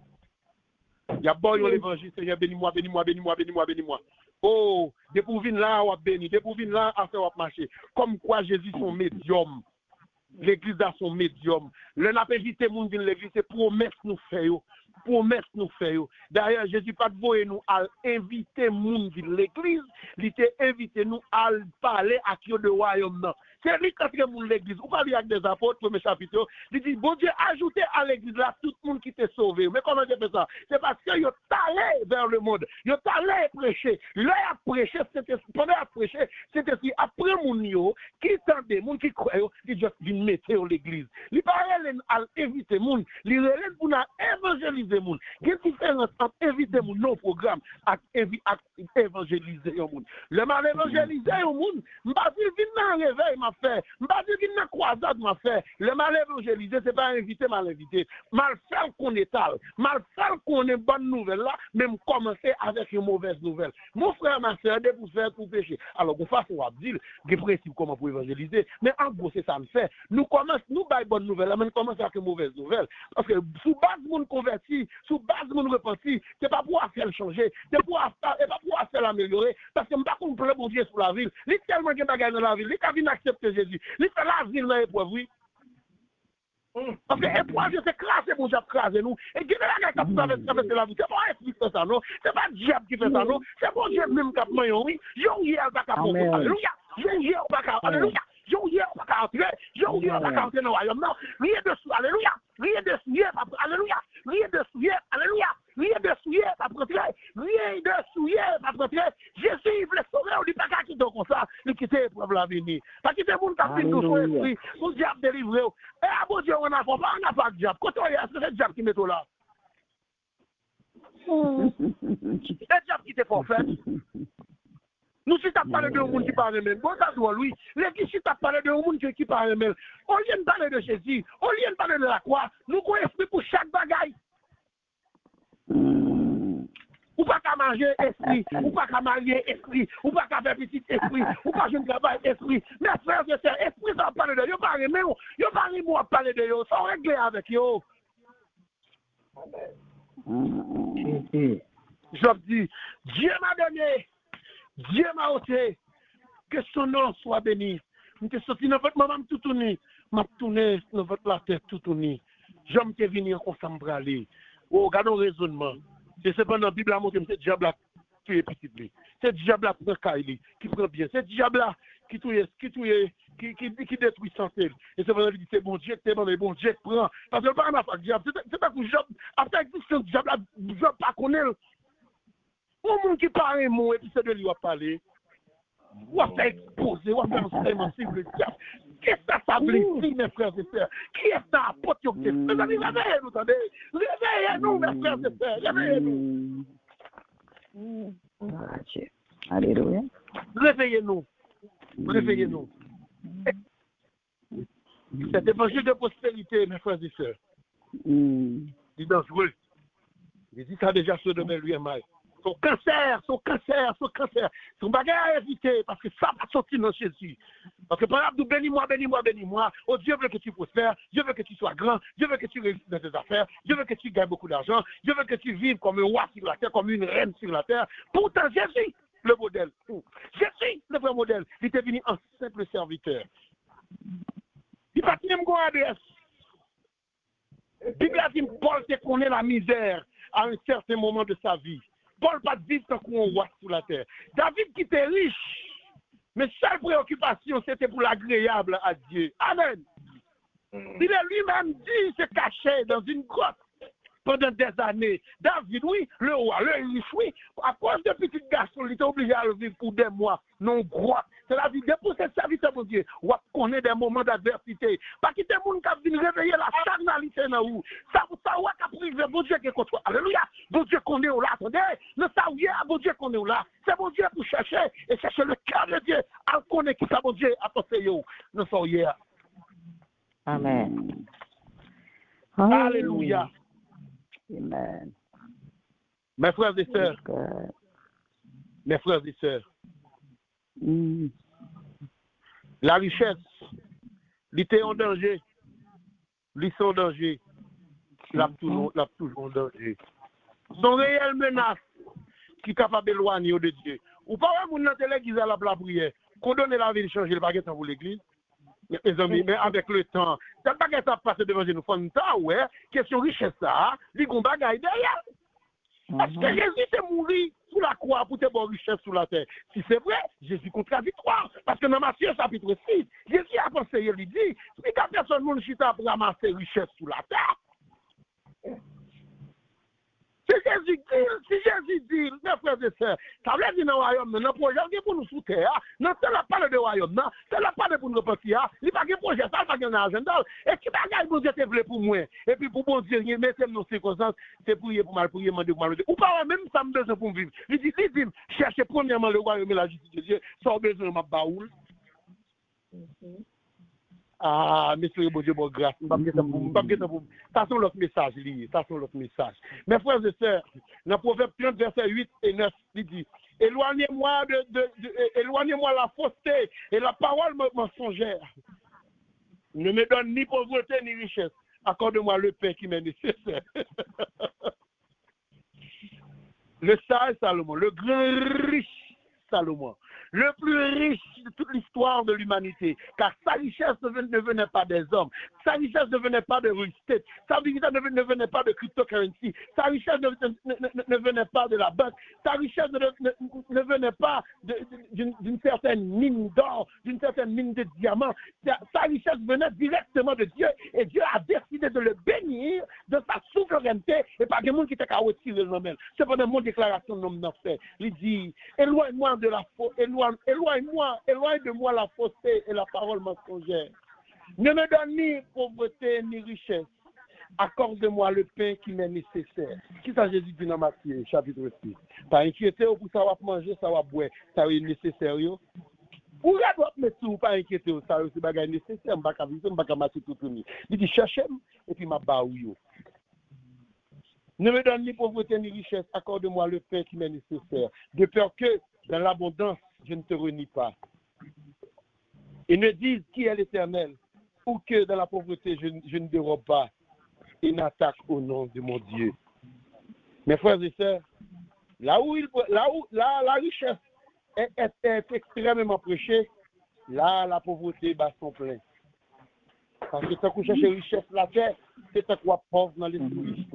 Il y a bon l'évangile. Seigneur, bénis-moi, bénis-moi, bénis-moi, bénis-moi, bénis-moi. Oh, des pour venir là, on va bénir. Des pour venir là, après on va marcher. Comme quoi Jésus son médium. L'église a son médium. Le n'a pas invité moun vin l'église, c'est promesse nous fait yo. Promesse nous fait yo. D'ailleurs, Jésus pas voyer nous à inviter moun vin l'église, il était invité nous à parler à qui de royaume non. C'est lui qui a moun l'église. Ou pas lui avec des apôtres, premier chapitre, il dit bon Dieu ajoutez à l'église là tout le monde qui t'est sauvé. Mais comment Dieu fait ça? C'est parce que yo allé vers le monde. Yo allé prêcher. Là a prêché, c'était pendant à prêcher, c'était si après moun yo qui tendait, moun qui croyait, qui juste vinn mettre l'église. Li pas à inviter moun, li relève pour évangéliser moun. Quelle différence entre inviter moun non programme et évangéliser moun. Le mal évangéliser moun, m'pas dire vinn dans réveil m'a fait, m'pas dire vinn dans croisade m'a fait. Le mal évangéliser c'est pas inviter mal inviter. Mal faire qu'on est tal, mal faire qu'on est bonne nouvelle là, même commencer avec une mauvaise nouvelle. Mon frère ma sœur de pour faire tout péché. Alors qu'on fasse on va dire, des principes comment pour évangéliser, mais en gros c'est ça me fait. Nous commençons, nous baillons bonne nouvelle, mais nous commençons avec une mauvaise nouvelle. Parce que sous base moun converti, sous base moun repenti, c'est pas pour faire le changer, c'est pas pour faire l'améliorer, parce que je ne pas qu'on peut bon Dieu sur la ville. Il y a tellement de bagages dans la ville, il y a accepter Jésus, il fait la ville dans l'épreuve, oui. Parce que l'épreuve, c'est craser mon diable, craser nous. Et qui est là qui a traversé la vie, c'est pas esprit qui fait ça, non? C'est pas le diable qui fait ça, non? C'est bon Dieu même qui a fait, oui. Yon hier, il va pas alléluia. Yon hier, il va pas alléluia. Yon hier, on va pas entrer. Yon hier, on va pas entrer dans le royaume. Non, rien de souillé, alléluia. Rien de souillé, alléluia. Rien de souillé, alléluia. Rien de souillé, pas rentrer. Rien de souillé, pas rentrer. Jésus, il voulait sauver, on dit pas qu'à quitter comme ça, il quitte l'épreuve l'avenir. Pas quitter mon capitaine de son esprit, pour diable délivrer. Et à bon Dieu, on n'a pas de diable. Quand on est, c'est le diable qui met tout là. Le diable qui te forfait. Nous, si tu as parlé de monde qui parle même, bon, ça doit lui. Les si tu as parlé de monde qui parle même, au lieu de parler de Jésus, au lieu de parler de la croix, nous avons esprit pour chaque bagaille. Ou pas qu'à manger esprit, ou pas qu'à marier esprit, ou pas qu'à faire petit esprit, ou pas jeune travail esprit. Mais frères et sœurs, esprit, ça va parler de eux, pas même, ils pas même à parler de eux, sans régler avec eux. Je dis, Dieu m'a donné. Dieu m'a ôté, que son nom soit béni. Je suis sorti dans votre maman tout tourné, m'a tourné dans votre la tête tout tourné. J'aime que venir comme ça me aller. Oh, regardons le raisonnement. C'est cependant la Bible a montré que c'est diable là qui est petit lui. C'est diable là qui prend qui prend bien. C'est diable là qui détruit santé. Et c'est vrai que c'est bon Dieu, c'est bon Dieu qui prend. Parce que par rapport à diable, c'est pas que Job, après que diable là, Job pas connaît. Au monde qui parle un mot et puis c'est de lui à parler, ou à faire exposer, ou à faire un enseignement sur le diable. Qu'est-ce que ça veut dire, mes frères et sœurs? Qui est ça, apôtre? Mes amis, réveillez-nous, attendez. Réveillez-nous, mes frères et sœurs. Réveillez-nous. Alléluia. Réveillez-nous. Réveillez-nous. Cet évangile de prospérité, mes frères et sœurs, il est dangereux. Il dit ça déjà sur demain lui et mal. Son cancer. Son bagage à éviter parce que ça va sortir dans Jésus. Parce que par exemple, bénis-moi. Oh Dieu veut que tu prospères, Dieu veut que tu sois grand, Dieu veut que tu réussisses dans tes affaires, Dieu veut que tu gagnes beaucoup d'argent, Dieu veut que tu vives comme un roi sur la terre, comme une reine sur la terre. Pourtant, Jésus, le modèle. Jésus, le vrai modèle. Il était venu en simple serviteur. Il n'a pas même une adresse. La Bible a dit Paul te connaît la misère à un certain moment de sa vie. Paul pas vivre tant qu'on roi sur la terre. David qui était riche, mais seule préoccupation c'était pour l'agréable à Dieu. Amen. Il est lui-même dit se cacher dans une grotte pendant des années. David, oui, le roi, le riche, oui, à cause de petits garçons, il était obligé à le vivre pour des mois, non grotte. C'est la vie de pour ces serviteurs, mon Dieu. On connaît des moments d'adversité. Pas qu'il y ait des gens qui viennent réveiller la charnalité dans vous. Ça, on va priver, bon Dieu qui est contre. Alléluia. Bon Dieu qu'on est là. Attendez, le savoir, bon Dieu qu'on est là. C'est bon Dieu pour chercher et chercher le cœur de Dieu. À connaître qui ça, bon Dieu, à penser, nous sommes hier. Amen. Alléluia. Amen. Mes frères et sœurs, la richesse, l'était en danger, l'issue en danger, l'a toujours en danger. Son réelle menace qui est capable d'éloigner de Dieu. Ou pas un monde dans l'église à la prière, qu'on donne la vie de changer le baguette pour l'église. Mes amis, mais avec le temps, ça pas que ça passe devant nous, faut temps, ouais, question richesse ça, il y a un bagage derrière. Parce que Jésus est mort sous la croix pour te bonnes richesses sur la terre. Si c'est vrai, Jésus contradictoire. Parce que dans Matthieu chapitre 6, Jésus a pensé, il dit, si personne ne chita pour ramasser richesse sur la terre. Si Jésus dit, mes frères et sœurs, ça veut dire dans le royaume, dans le projet, il y a pour nous sous terre, non, c'est la parole de royaume, non, c'est la parole pour nous repentir, il n'y a pas de projet, ça, il n'y a pas de agenda, et qui bagaille, bon Dieu, te voulait pour moi, et puis pour bon Dieu, mettez nos circonstances, c'est prier pour mal, demander pour mal, ou pas, même ça me besoin pour vivre. Il dit, cherchez premièrement le royaume et la justice de Dieu, sans besoin de ma baoule. Ah, monsieur, bon Dieu, bon grâce. Ça sont l'autre message lié. Ça sont l'autre message. Mes frères et sœurs, dans Proverbe 30, verset 8 et 9, il dit, éloignez-moi éloignez-moi la fausseté et la parole mensongère. Ne me donne ni pauvreté ni richesse. Accorde-moi le pain qui m'est nécessaire. Le sage Salomon, le grand riche Salomon, le plus riche de toute l'histoire de l'humanité, car sa richesse ne venait pas des hommes, sa richesse ne venait pas de real estate, sa richesse ne venait pas de cryptocurrency, sa richesse ne venait pas de la banque, sa richesse ne venait pas d'une certaine mine d'or, d'une certaine mine de diamants, sa richesse venait directement de Dieu, et Dieu a décidé de le bénir de sa souveraineté, et pas des gens qui étaient qu'à retirer le nom. C'est pas mon déclaration de nom fait. Il dit, éloigne-moi de la faute, éloigne de moi la fausseté et la parole mensongère. Ne me donne ni pauvreté ni richesse. Accorde-moi le pain qui m'est nécessaire. Qui ça Jésus dit dans Matthieu, chapitre 6? Pas inquiéter pour ça va manger, ça va boire, ça est nécessaire. Pour la droite, mais si vous pas inquiéter, ça c'est bagage nécessaire, je ne vais pas vivre, je ne vais pas marcher tout le monde. Il dit cherchez et puis m'a baou. Ne me donne ni pauvreté ni richesse, accorde-moi le pain qui m'est nécessaire, de peur que dans l'abondance, je ne te renie pas. Et ne dise qui est l'Éternel, ou que dans la pauvreté, je ne dérobe pas, et n'attaque au nom de mon Dieu. Mes frères et sœurs, là où la richesse est extrêmement prêchée, là, la pauvreté bat son plein. Parce que quand vous cherchez richesse la terre, c'est un quoi pauvre dans l'esprit,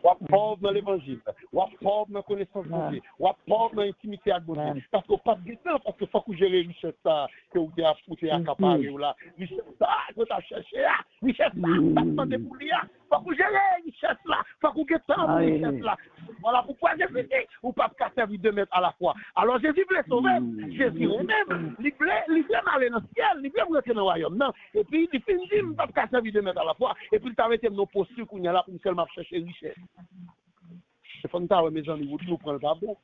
quoi pauvre dans l'évangile, quoi pauvre dans la connaissance de Dieu, quoi pauvre dans l'intimité avec Dieu. Parce qu'on pas de temps, parce que faut que gérer richesse ça, que vous avez accaparé ou là, richesse ça, que tu as cherché, richesse là, pas de pour lui, faut que gérer richesse là, faut que tu temps richesse là. Voilà pourquoi Jésus dit, ou pas qu'à servir 2 mètres à la fois. Alors Jésus voulait sauver, Jésus même, il voulait aller dans le ciel, il voulait rentrer dans le royaume, non. Et puis il finit, pas qu'à servir 2 mètres à la fois, et puis il t'a arrêté nos postures qu'on y a là pour seulement chercher richesse. C'est fantastique, mes amis, vous nous prenez pas bon.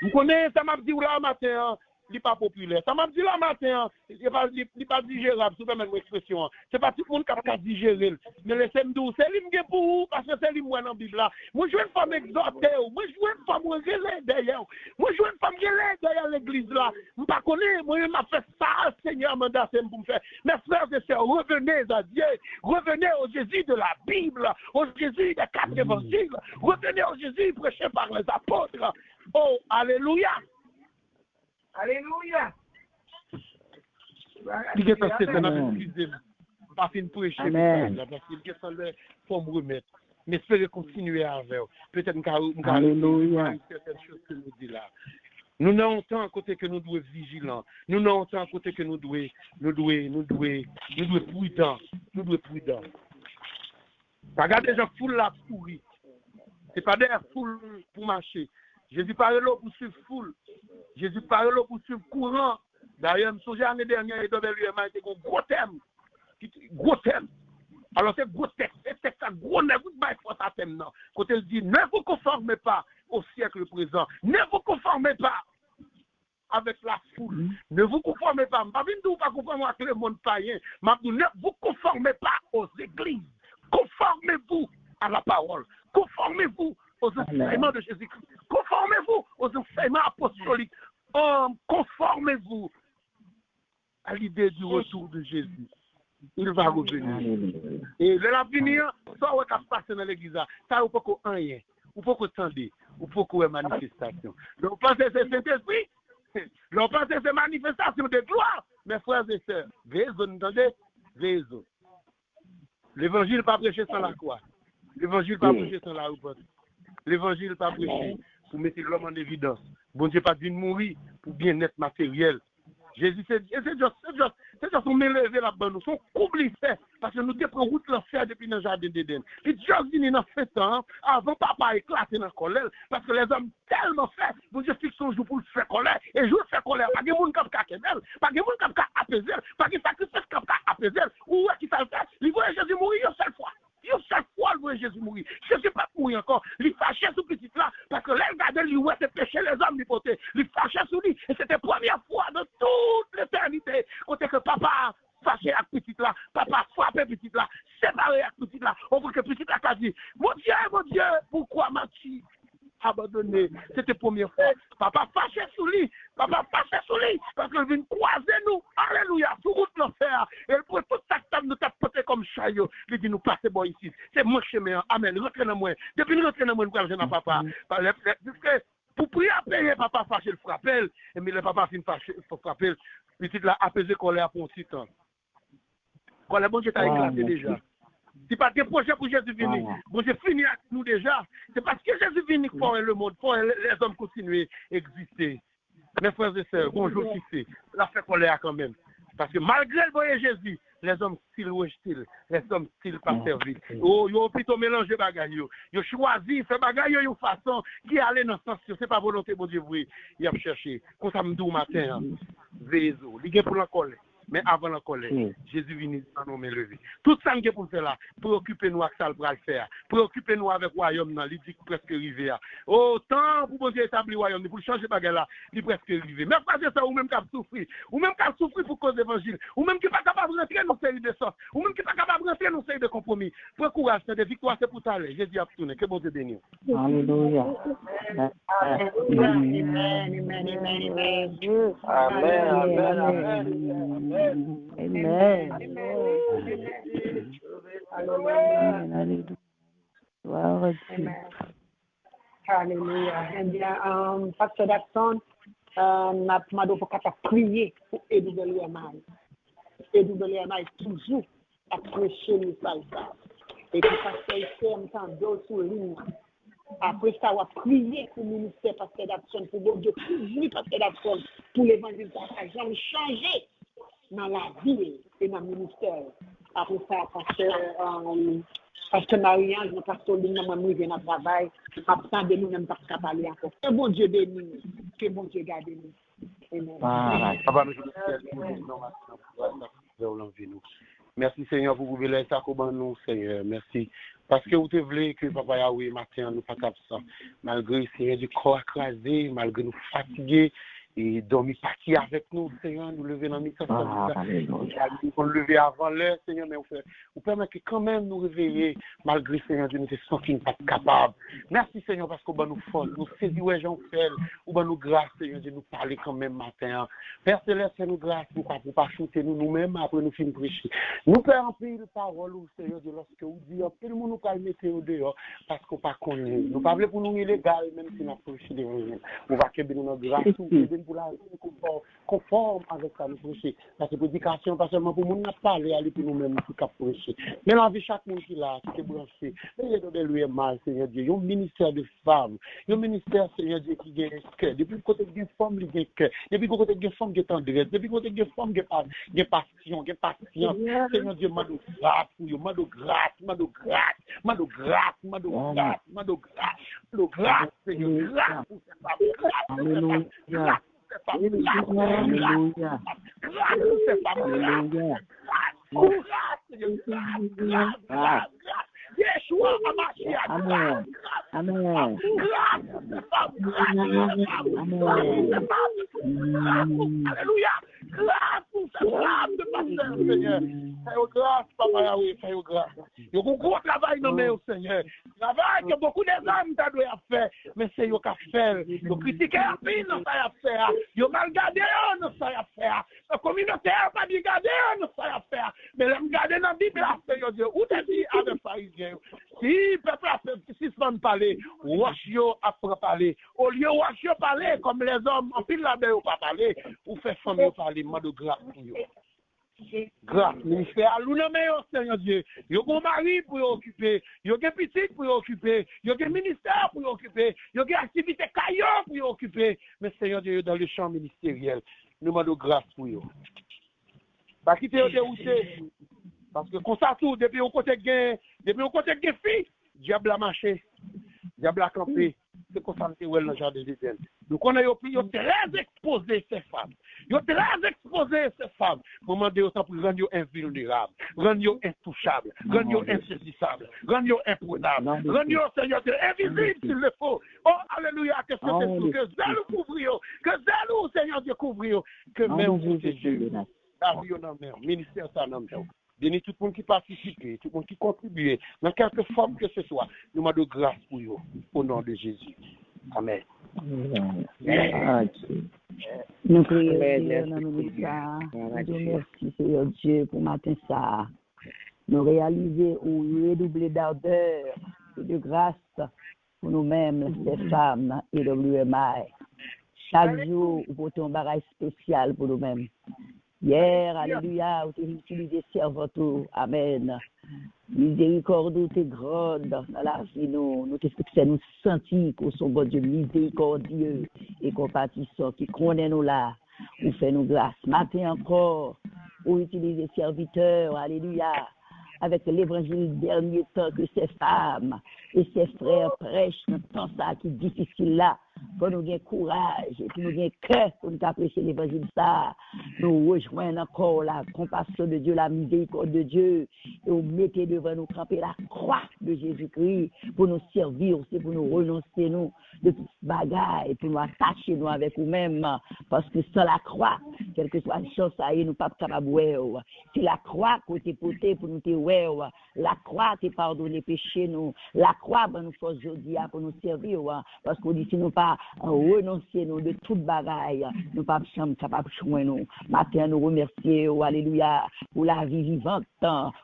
Vous connaissez, ça m'a dit là matin, n'est pas populaire. Ça m'a dit là matin, il n'est pas digérable, si vous permettez l'expression. C'est pas tout le monde qui a digéré. Mais laissez-moi dire, c'est lui pour vous, parce que c'est lui moi dans la Bible là. Moi, je veux une femme exhortée, moi, je veux une femme relais derrière. Moi, je veux une femme relais derrière l'église là. Je ne sais pas, moi, je m'a fait ça, Seigneur, mandat, c'est pour me faire. Mes frères et sœurs, revenez à Dieu, revenez au Jésus de la Bible, au Jésus des 4 évangiles, revenez au Jésus prêché par les apôtres. Oh, alléluia! Alléluia. Il est assez pas fin prêcher parce qu'il est allé pour me remettre. Mais espérez continuer avec. Peut-être que Alléluia. certaines choses que nous dit là. Nous n'avons tant à côté que nous devons être vigilants. Nous n'avons tant à côté que nous devons prudents. Nous devons être prudents. Regardez les gens foule la pourrie. C'est pas des foules pour marcher. Jésus parle là pour suivre foule. Jésus parle là pour suivre courant. D'ailleurs, je me souviens l'année dernière, il y a un gros thème. Gros thème. Alors, c'est gros texte. C'est texte à gros nez. Vous ne pas ça thème, non. Quand il dit, ne vous conformez pas au siècle présent. Ne vous conformez pas avec la foule. Ne vous conformez pas. Je ne pas conformer avec le monde païen. Ne vous conformez pas aux églises. Conformez-vous à la parole. Conformez-vous aux enseignements de Jésus-Christ. Conformez-vous aux enseignements apostoliques. Conformez-vous à l'idée du retour de Jésus. Il va revenir. Et de l'avenir, ça va se passer dans l'église. Ça, il faut qu'on rien. Il faut qu'on tende. Il faut qu'on ait manifestation. Donc, pensez que c'est Saint-Esprit. Donc, pensez que c'est manifestation de gloire. Mes frères et sœurs, veillez, vous entendez? Veillez. L'évangile n'est pas prêché sans la croix. L'évangile n'est pas prêché sans la repentance. L'évangile n'est pas prêché pour mettre l'homme en évidence. Bon Dieu pas dû mourir pour bien-être matériel. Jésus, c'est juste son levé là-bas, nous, son couple fait, parce que nous devons route l'enfer depuis le jardin d'Éden. Puis Dieu dit dans ce temps, avant papa éclater dans la colère, parce que les hommes tellement fait, bon Dieu fixe son jour pour le faire colère, et jour faire colère, pas de monde qui a qu'elle, pas de monde qui a apaiser, pas de sacrifice qui a apaiser, ou qui ça le fait, il voit Jésus mourir une seule fois. Chaque fois, le Jésus mourir. Je ne sais pas mourir encore. Il fâchait sur petit là, parce que là, il regardait, lui, ouais, c'est péché les hommes du côté. Il fâchait sur lui. Et c'était la première fois de toute l'éternité, côté que papa fâché avec petit là, papa frappé petit là, séparé avec petit là. On voit que petit là a dit, mon Dieu, pourquoi m'as-tu abandonné? C'était la première fois. Papa fâché sur lui, parce qu'il vient croiser nous. Alléluia, sur route l'enfer. Et pour tout ça, nous t'a porté comme chaillot. Il dit, nous passons bon ici. C'est mon chemin. Amen. Rentrez dans moi. Depuis nous rentrons dans moi, nous allons à papa. Pour prier à payer, papa fâché le frappel. Et mais le papa fin fâché le frappel. Petit là, apaiser colère pour un petit temps. Colère, bon Dieu t'a éclaté déjà. C'est pas des projets pour Jésus venir. Bon, j'ai fini avec nous déjà. C'est parce que Jésus vient pour le monde, pour les hommes continuer à exister. Mes frères et sœurs, bonjour qui c'est. La fait colère quand même. Parce que malgré le voyage Jésus, les hommes style rejetent, les hommes style pas servis. Oh, ils ont plutôt mélangé bagaille. Ils ont choisi, fait bagaille de façon qui allait dans ce sens. C'est pas volonté, bon Dieu, oui. Ils ont cherché. Quand ça me dit au matin, vézo, il y a pour la colère. Mais avant la colère, Jésus vient en nous lever. Tout ça que pour faire là, préoccupez-nous avec ça pour le faire. Préoccupez-nous avec le royaume, il dit presque arrivé. Autant pour bon Dieu établir le royaume, pour changer bagarre là, il est presque arrivé. Mais pas ça, ou même qui a souffert, ou même qui a souffert pour cause d'évangile, ou même qui n'est pas capable de rentrer dans une série de sortes, ou même qui n'est pas capable de rentrer dans une série de compromis. Pour courage, c'est des victoires, c'est pour t'aller. Jésus a tourné. Que bon Dieu bénisse. Alléluia. Amen. Alléluia. Eh bien, Pasteur Jackson, m'a demandé pour prier pour EWMI. EWMI toujours à prêcher le message. Et puis, Pasteur Issey, en temps d'autres sur ligne. Après ça, on va prier pour le ministère Pasteur Jackson, pour bon Dieu, toujours Pasteur Jackson, pour l'évangile de changer dans la vie et dans le ministère. Après ça, Pasteur Marie-Ange, le pasteur Lina, nous venons à travail, absent de nous, même pas qu'à parler encore. Que bon Dieu bénisse, que bon Dieu garde nous. Amen. Merci Seigneur pour vous veiller ça comme nous Seigneur. Merci. Parce que vous te voulez que Papa Yahweh matin nous pas absent. Malgré Seigneur du corps écrasé, malgré nous fatigués, et dormi parti avec nous, Seigneur, nous lever dans la mission. Alléluia. Nous lever avant l'heure, Seigneur, mais vous permettez que quand même nous réveiller, malgré, Seigneur Dieu, nous ne sommes pas capables. Merci, Seigneur, parce qu'on va nous force, nous saisir, ouais, Jean-Fel, ou va nous grâce, Seigneur Dieu, nous parler quand même matin. Père Céleste, nous grâce, pour pas shooter nous-mêmes, après nous finir prêcher. Nous père en pays de parole, Seigneur Dieu, lorsque vous dites, tout le monde nous calme au dehors, parce qu'on pas connaît. Nous pas pour nous illégal, même si nous avons prêché l'évangile. On va que nous notre grâce, pour la conforme avec ça, nous prêcher. Parce que prédication, pas seulement pour nous, n'a parlé, aller pour nous-mêmes, pour nous prêcher. Mais la vie, chaque monde qui là, qui est branché, mais lui est mal, Seigneur Dieu. Il y a un ministère de femmes, il y a un ministère, Seigneur Dieu, qui gagne cœur. Depuis le côté de femmes, il gagne cœur. Depuis le côté de femmes, il gagne tendresse. Depuis le côté de femmes, il gagne passion, il gagne patience. Seigneur Dieu, m'a de grâce pour vous, m'a de grâce, m'a de grâce, m'a de grâce, m'a de grâce, m'a de grâce, m'a de grâce, Seigneur, grâce pour cette femme, grâce pour cette femme, grâce pour cette femme, grâce pour cette femme, grâce, Seigneur, grâce, grâce. Yeshua Hamashiach. Amen. Amen. Alléluia. Grâce pour cette femme de pasteur, Seigneur. Fais-vous grâce, Papa Yahweh, fais-vous grâce. Il y a un gros travail dans le Seigneur. Travail que beaucoup des hommes doivent faire, mais c'est eux qui fait. Ils critiquent un peu dans ça faire. Ils mal gardé dans ça faire. La communauté n'a pas bien gardé dans ça faire. Mais les garder dans la Bible, Seigneur Dieu, où t'es dit avec pharisien. Si le peuple a fait, si se parler, wash-yo après parler. Au lieu wash-yo parler comme les hommes, en pile là-bas, ou pas parler, ou fait femme parler, moi de grâce pour eux. Grâce, ministère, nous nommons, Seigneur Dieu. Il y a un mari pour occuper, il y a un petit pour occuper, il y a un ministère pour occuper, il y a une activité caillot pour occuper. Mais Seigneur Dieu, dans le champ ministériel, nous demandons grâce pour eux. Pas quitter au dérouté. Parce que comme ça tout, depuis on côté gain fille, diable a marché, diable a campé, c'est comme ça que dans le jardin d'Éden. Donc on a yo très exposé ces femmes. Yo très exposé ces femmes. Moment de ça pour rendre yo invulnérable, rendre yo intouchable, rendre yo insaisissable, rendre yo imprenable, rendre yo Seigneur invisible s'il le faut. Oh alléluia, que c'est tout, que zèle couvre yo, que zèle Seigneur Dieu couvre yo, que même vous Jésus. La vie en mer, ministère ça en mer. Bénis tout le monde qui participe, tout le monde qui contribue, dans quelque forme que ce soit. Nous demandons grâce pour eux, au nom de Jésus. Amen. Nous prions, Seigneur, dans nos médias. Nous merci, Seigneur Dieu, pour matin ça. Nous réaliser ou redoubler d'ardeur et de grâce pour nous-mêmes, ces femmes et le WMI. Chaque jour, nous portons un barrage spécial pour nous-mêmes. Hier, alléluia, vous avez utilisé servantou, amen. Miséricorde, t'es grande dans la vie, nous t'expliquons, nous sentir qu'on sont bon Dieu miséricordieux et compatissant, qui connaît nous là, ou fait nous grâce. Matin encore, vous utilisez serviteurs, alléluia, avec l'évangile dernier temps que ces femmes et ces frères prêchent dans temps ça qui est difficile là, pour nous gagner courage et pour nous gagner cœur pour nous apprécier l'évangile ça, nous rejoignons encore la compassion de Dieu, la miséricorde de Dieu, et nous mettez devant nous camper la croix de Jésus-Christ pour nous servir, c'est pour nous renoncer nous de toutes bagailles, pour nous attacher nous avec nous-mêmes, parce que sans la croix, quelle que soit la chance à nous pas capable de c'est la croix côté poté pour nous te la croix te pardonner péché nous, la croix ben nous force aujourd'hui pour nous servir, parce qu'on dit si nous pas renoncer nous de toute bagaille, nous pas capable de joindre nous. Matin nous remercions, alléluia, pour la vie vivante,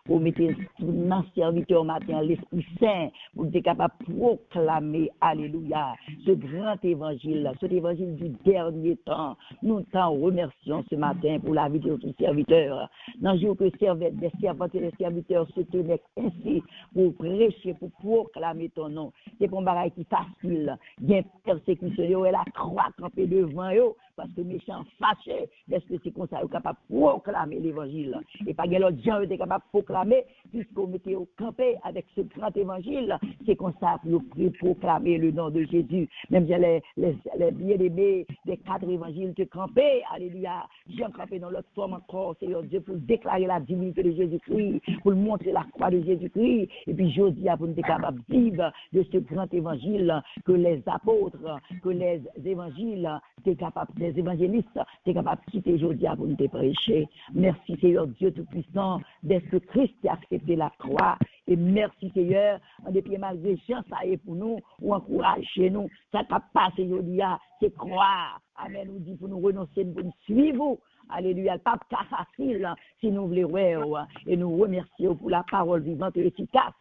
pour mettre dans serviteur matin l'Esprit Saint, pour être capable de proclamer, alléluia, ce grand évangile, cet évangile du dernier temps. Nous t'en remercions ce matin pour la vie de notre serviteur. Dans le jour que des servantes et des serviteurs se tenaient ainsi pour prêcher, pour proclamer ton nom. C'est pour un bagage qui facile. Il y a une persécution, et la croix campée devant eux, parce que les méchants fâchés, est-ce que c'est comme ça qu'ils sont capables de proclamer l'évangile? Et pas que l'autre gens étaient capables de proclamer, puisqu'on mettait au campé avec ce grand évangile, c'est qu'on s'est proclamer le nom de Jésus. Même les bien-aimés des 4 évangiles de campé, alléluia, j'ai campé dans l'autre forme encore, Seigneur Dieu, pour déclarer la divinité de Jésus-Christ, pour montrer la croix de Jésus-Christ, et puis je dis pour nous être capables de vivre de ce grand évangile que les apôtres, que les évangiles, les évangélistes, t'es capable de quitter aujourd'hui pour nous prêcher. Merci Seigneur Dieu Tout-Puissant, d'être Christ qui a accepté la croix. Et merci Seigneur, en dépit malgré gens, ça est pour nous, ou encourage chez nous, ça t'a passé aujourd'hui, c'est croire. Amen, nous dit pour nous renoncer, pour nous suivre. Alléluia, pas facile si nous voulons, et nous remercions pour la parole vivante et efficace.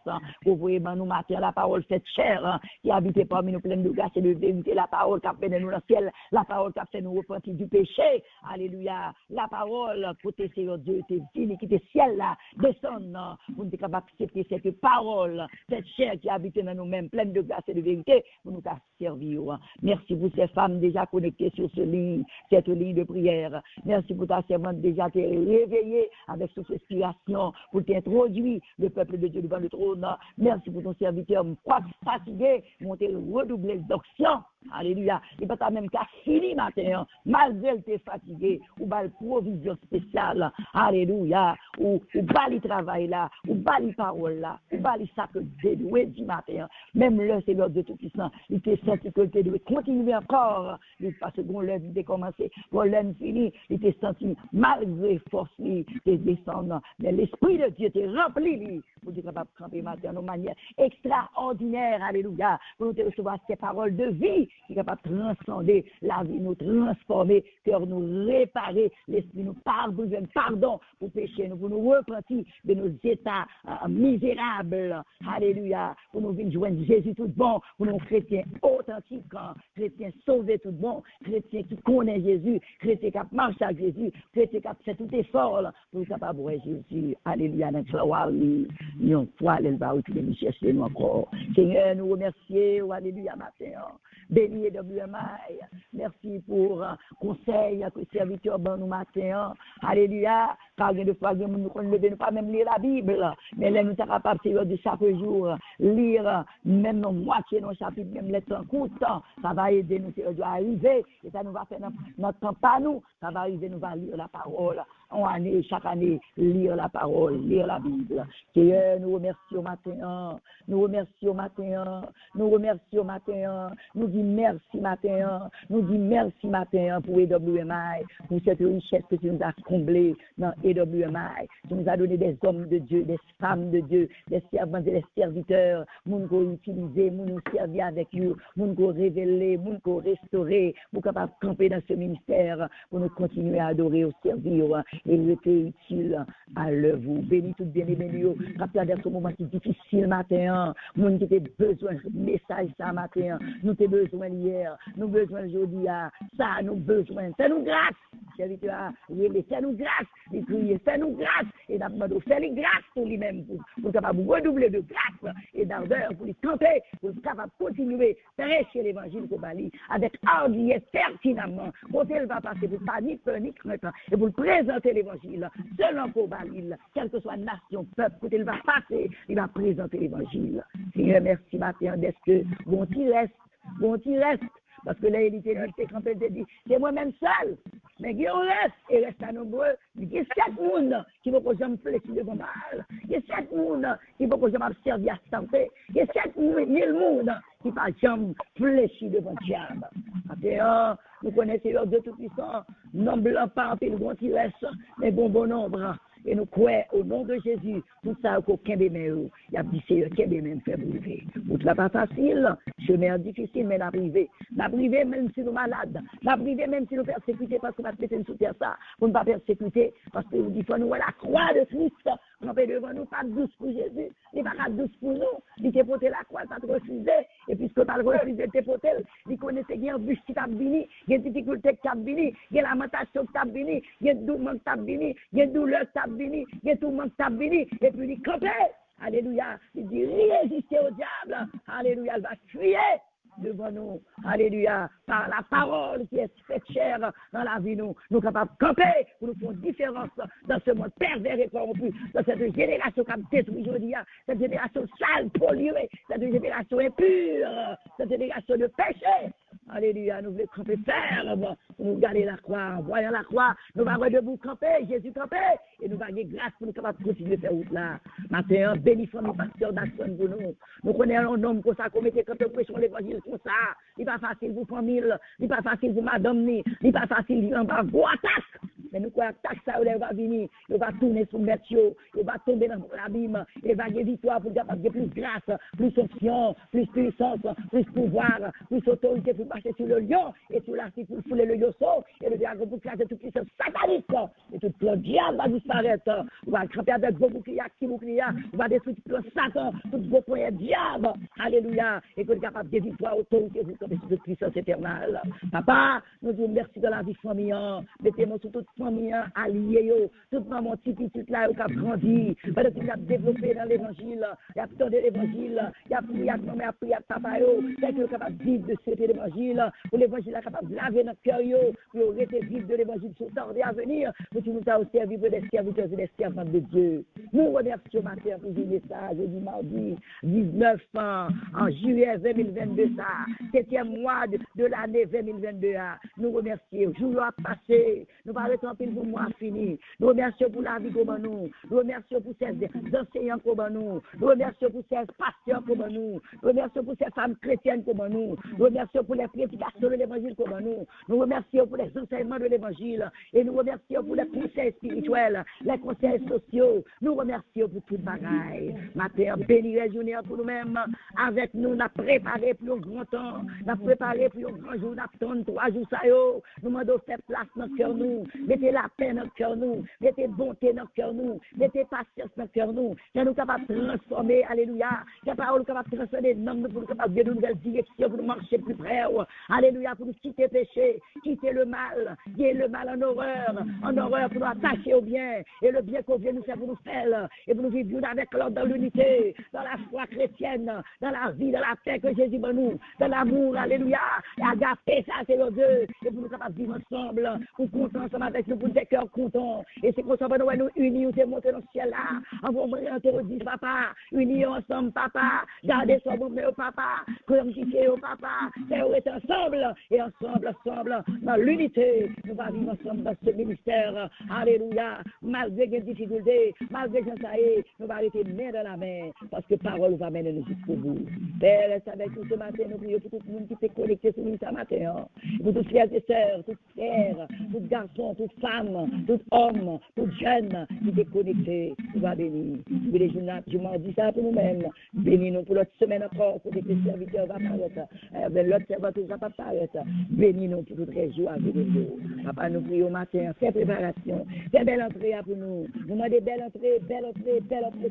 Pour vous, nous matin, la parole faite chair, qui habite parmi nous pleine de grâce et de vérité, la parole qui a fait de nous dans le ciel, la parole qui a fait nous repentir du péché. Alléluia, la parole, côté Seigneur Dieu, était fini, qui était ciel là, descend, pour nous être capable d'accepter cette parole, cette chair qui habite dans nous-mêmes, pleine de grâce et de vérité, pour nous servir. Merci pour ces femmes déjà connectées sur cette ligne de prière. Merci pour ta servante déjà t'es réveillée avec cette inspiration pour t'introduire le peuple de Dieu devant le trône. Merci pour ton serviteur, quoi fatigué, monter redoubler d'action. Alléluia. Et pas même qu'à fini matin, malgré t'es fatigué, ou bas provision spéciale. Alléluia. Ou bas le travail là, ou bas les paroles là, ou bas les sacs dédoués du matin. Même le Seigneur de Tout-Puissant, il t'est senti que tu dois continuer encore. Parce que bon, l'heure de commencer, bon, l'heure fini, il t'est senti malgré force, il t'est descendant. Mais l'Esprit de Dieu t'est rempli, pour être capable de camper matin de manière extraordinaire. Alléluia. Pour nous recevoir ces paroles de vie, qui est capable de transcender la vie, nous transformer, cœur nous réparer, l'esprit nous pardon pour pécher, nous pour nous repentir de nos états misérables. Alléluia. Pour nous venir joindre Jésus tout bon, pour nous chrétiens authentiques, chrétiens sauvés tout bon, chrétiens qui connaissent Jésus, chrétiens qui marchent avec Jésus, chrétiens qui fait tout effort pour être capable de voir Jésus. Alléluia. Notre gloire, une fois, elle va nous chercher nous encore. Seigneur, nous remercions. Alléluia, matin. Béni et WMI. Merci pour conseil que le serviteur bon nous matin. Alléluia. Car de fois, nous ne devons pas même lire la Bible, mais là, nous sommes capables de chaque jour lire même nos moitiés, nos chapitres, même les temps courts. Ça va aider nous à arriver et ça nous va faire notre temps pas nous. Ça va arriver, nous va lire la parole. Chaque année, lire la parole, lire la Bible. Seigneur, nous remercions matin. Nous remercions matin. Nous remercions matin. Nous disons merci matin. Nous disons merci matin pour EWMI, pour cette richesse que tu nous as comblée dans EWMI. Tu nous as donné des hommes de Dieu, des femmes de Dieu, des servants et des serviteurs. Nous nous utiliser, nous servir avec eux, nous révéler, nous restaurer, pour capable de camper dans ce ministère, pour nous continuer à adorer, au servir et rester utile à l'œuvre. Béni tout bien et béni. Rappelez dans ce moment qui est difficile matin, nous avons besoin de message ce matin, nous avons besoin hier, nous avons besoin aujourd'hui, ça nous besoin. Fais-nous grâce, serviteur, fais-nous grâce, crier, fais-nous grâce, et d'abord, fais-nous grâce pour lui-même, pour capable redoubler de grâce et d'ardeur, pour lui camper, pour capable continuer à prêcher l'évangile pour Bali, avec hardiesse, pertinemment, quand elle va passer pour pas ni peur ni crainte, et pour présenter l'évangile, selon pour Bali, quelle que soit nation, peuple, quand elle va passer, il va présenter l'évangile. Seigneur, merci matin, d'être que bon, tu restes, parce que là, il était dit, quand elle te dit, c'est moi-même seul, mais qui reste, et reste à nombreux, il y a 7 personnes qui vont que j'aime fléchir devant mal, il y a 7 personnes qui vont que j'aime servir à santé, il y a 7 000 personnes qui ne j'aime fléchir devant diable. Maintenant, nous connaissons de Tout-Puissant, non blanc pas en pile, qui reste, mais bon nombre. Et nous croyons au nom de Jésus, tout ça qu'aucun des mains, il y a dit c'est qu'un des mains fait briver. Vous ne pas facile, chemin difficile, mais la privé. La privé même si nous malades, la privé même si nous persécutés parce qu'on va péter sous terre ça, pour ne pas persécuter, parce que vous dites nous la croix de Christ, on peut devant nous pas douce pour Jésus, il n'est pas douce pour nous, il t'a porté la croix, ça te refusé, et puisque tu as refusé de porter, il connaissait qu'il y a un bus qui t'a béni, il y a une difficulté qui t'a béni, il y a la lamentation qui t'a béni, il y a une douleur qui t'a béni, il y a une douleur qui t'a béni, il y a tout le monde qui t'a béni, et puis il campait. Alléluia. Il dit résister au diable. Alléluia. Il va fuir. devant nous. Alléluia. Par la parole qui est faite chair dans la vie, nous capables de camper pour nous faire une différence dans ce monde pervers et corrompu, dans cette génération qui a détruit aujourd'hui, cette génération sale, polluée, cette génération impure, cette génération de péché. Alléluia, nous voulons camper ferme, nous garder la croix, en voyant la croix, nous allons debout camper, Jésus camper, et nous allons gagner grâce pour nous capables de continuer de faire route là. Matin, béni famille pasteur d'action pour nous. Nous connaissons un homme comme ça, qu'on mette camper prêchons l'évangile comme ça. Il n'est pas facile pour famille, il n'est pas facile pour madame, il n'est pas facile pour un gros attaque. Mais nous croyons que ça va venir, il va tourner sur le maître, il va tomber dans l'abîme, il va gagner victoire pour gagner plus grâce, plus option, plus puissance, plus pouvoir, plus autorité pour marcher sur le lion et sur l'article pour fouler le yosso et le dragon pour classer toute puissance satanique. Et tout le diable va disparaître. On va camper avec vos boucliers, on va détruire tout le Satan, tout vos poignets diable. Alléluia. Et que nous sommes capables de victoire, autorité pour camper sur toute puissance éternelle. Papa, nous disons merci de la vie famille. Mettez-moi sur toute famille alliée, toute maman petite là qui a grandi, parce qu'il a développé dans l'évangile, il a tendu l'évangile, il a prié à maman, il a prié à papa, c'est qu'il est capable de vivre de cet évangile, pour l'évangile est capable de laver notre cœur, pour rester vivre de l'évangile sur tarder à venir, pour que nous soyons servis des serviteurs et des servantes de Dieu. Nous remercions matin pour ce message, jeudi mardi 19 en juillet 2022, ça, 7e mois de l'année 2022. Nous remercions. Jour a passé, nous parlons en pile pour moi fini. Nous remercions pour la vie comme nous. Nous remercions pour ces enseignants comme nous. Nous remercions pour ces pasteurs comme nous. Nous remercions pour ces femmes chrétiennes comme nous. Nous remercions pour les prédications de l'évangile comme nous. Nous remercions pour les enseignements de l'évangile. Et nous remercions pour les conseils spirituels, les conseils sociaux. Nous remercions pour toute bagaille. Matin, béni la journée pour nous-mêmes. Avec nous, on a préparé pour un grand temps. On a préparé pour un grand jour. On a 3 jours ça yo. Nous demandons faire place dans notre cœur nous. Mettez la paix dans notre cœur nous. Mettez bonté dans notre cœur nous. Mettez patience dans notre cœur nous. Que nous capables de transformer. Alléluia. Que la parole capable de transformer l'homme pour nous capables de une nouvelle direction pour nous marcher plus près. Alléluia. Pour nous quitter le péché, quitter le mal. Guérir le mal en horreur pour nous attacher au bien. Et le bien qu'on vient nous faire pour nous faire. Et pour nous vivre avec l'ordre dans l'unité, dans la foi chrétienne, dans la vie, dans la paix que Jésus veut nous, dans l'amour. Alléluia. Et agaper ça, c'est le Dieu. Et pour nous capables de vivre ensemble, pour compter ensemble avec nous, pour des cœurs contents. Et c'est comme ça que nous unis, nous monter dans le ciel là. Envoie-moi un tour, dit papa, unis ensemble, papa. Gardez son bon au papa. Glorifiez au papa. C'est ensemble. Et ensemble, dans l'unité, nous allons vivre ensemble dans ce ministère. Alléluia. Malgré les difficultés, malgré les gens, nous allons arrêter main dans la main. Parce que parole va mener nous jusqu'au bout. Père, reste avec nous ce matin. Nous prions pour tout le monde qui s'est connecté ce matin. Pour tous frères et sœurs, tous frères, tous garçons, toutes femmes, tous hommes, tous jeunes qui étaient connectés. Nous va bénir. Les je m'en dis ça pour nous-mêmes. Bénis-nous pour l'autre semaine encore, pour que tes serviteurs vont apparaître. L'autre serviteur va pas apparaître. Bénis-nous pour toute région à venir. Papa, nous prions au matin. Fais préparation. Fais belle entrée pour nous. Nous demandons belle entrée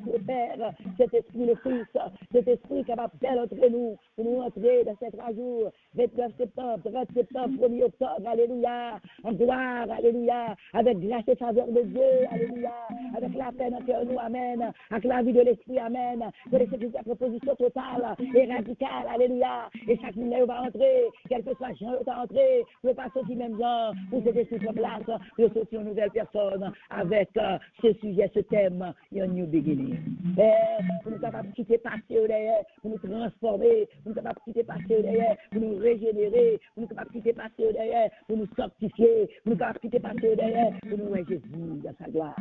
pour le Père. Cet esprit, le Fils, cet esprit capable de belle entrée nous, pour nous entrer dans ces 3 jours. 29 septembre, 30 septembre, 1er octobre, alléluia, en gloire, alléluia, avec grâce et faveur de Dieu, alléluia, avec la paix dans le cœur, nous, amen, avec la vie de l'esprit, amen, que les sécurités à proposition totale et radicale, alléluia, et chaque minute va entrer, quel que soit Jean va entrer, ne pas sortir même Jean, pour cet esprit sur place, pour sortir une nouvelle personne, avec ce sujet, ce thème, a new beginning. Père, pour nous capables de quitter passer au derrière, pour nous transformer, pour nous capables de quitter passer au derrière, pour nous régénérer, pour nous capables de quitter passer au derrière, pour nous sanctifier, pour nous capables de quitter passer au derrière, pour nous voir Jésus dans sa gloire.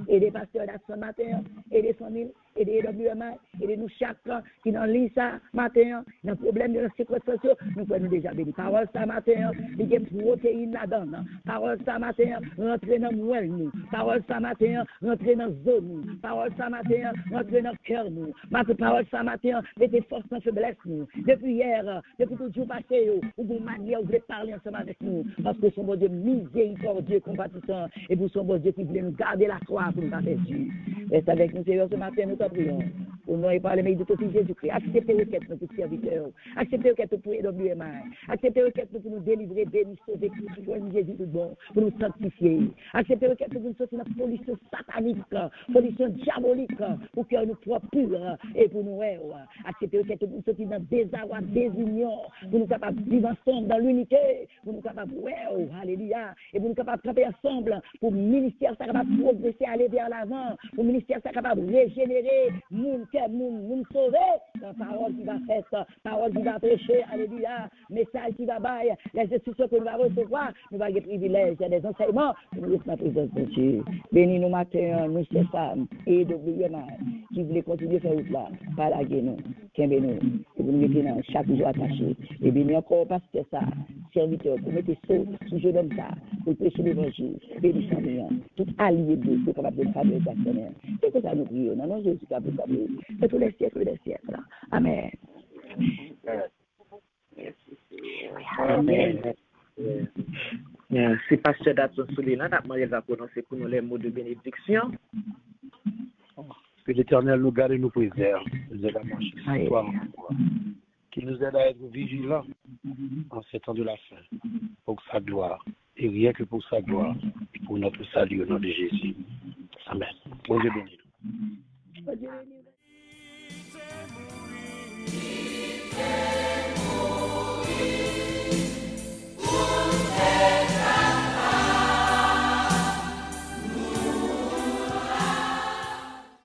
Et les pasteurs d'Action Matin, et les familles, et les WMA, et les nous chaque qui dans l'île ça matin, dans le problème de nos séquences, nous pouvons déjà bénir. Parole ça matin, il y a une protéine là-dedans. Parole ça matin, rentrer dans le nous. Parole ça matin, rentrer dans la zone. Parole ça matin, rentrer dans le cœur nous. Parole ça matin, mettez force dans faiblesse nous. Depuis hier, depuis tout le jour passé, vous manière, vous voulez parler ensemble avec nous. Parce que son bon Dieu miséricordieux, compatissant, et vous son bon Dieu qui voulait nous garder la croix pour nous garder Dieu. Reste avec nous, Seigneur, ce matin, nous t'en prions. Au nom et par les mérites de ton Fils Jésus-Christ, acceptez requête pour serviteurs, acceptez requête pour WMI, acceptez requête pour nous délivrer, bénir, sauver, pour joindre Jésus tout bon, pour nous sanctifier, acceptez requête pour nous sortir de la pollution satanique, pollution diabolique, pour que nous propres purs et pour nous acceptez requête pour nous sortir dans des désarroi, désunion, pour nous capables de vivre ensemble dans l'unité, pour nous capables de alléluia, et pour nous capables de travailler ensemble, pour le ministère ça capable de progresser, aller vers l'avant, pour le ministère ça capable de régénérer, nous sauver, la parole qui va faire, parole qui va prêcher, alléluia, message qui va bailler, les instructions que nous allons recevoir, nous allons avoir des privilèges, des enseignements, pour nous laisser la présence de Dieu. Bénis nous matin, nous ces femmes, et de qui voulaient continuer à faire là, par la guerre, nous, qui nous, et vous nous mettez chaque jour attaché, et bénis encore pasteur ça, serviteur, pour mettre sous jeune homme ça, pour prêcher l'évangile, bénis sa vie, tout allié de Dieu, capable de le faire de personnel. C'est que ça nous prions, non, non, Jésus, capable de faire, c'est tous les siècles des siècles. Amen. Amen. Si pasteur Datson Soulina, il va prononcer pour nous les mots de bénédiction. Que l'Éternel nous garde et nous préserve, nous aide à marcher ce soir, qui nous aide à être vigilants en ces temps de la fin, pour sa gloire, et rien que pour sa gloire, pour notre salut au nom de Jésus. Amen. Bon Dieu béni.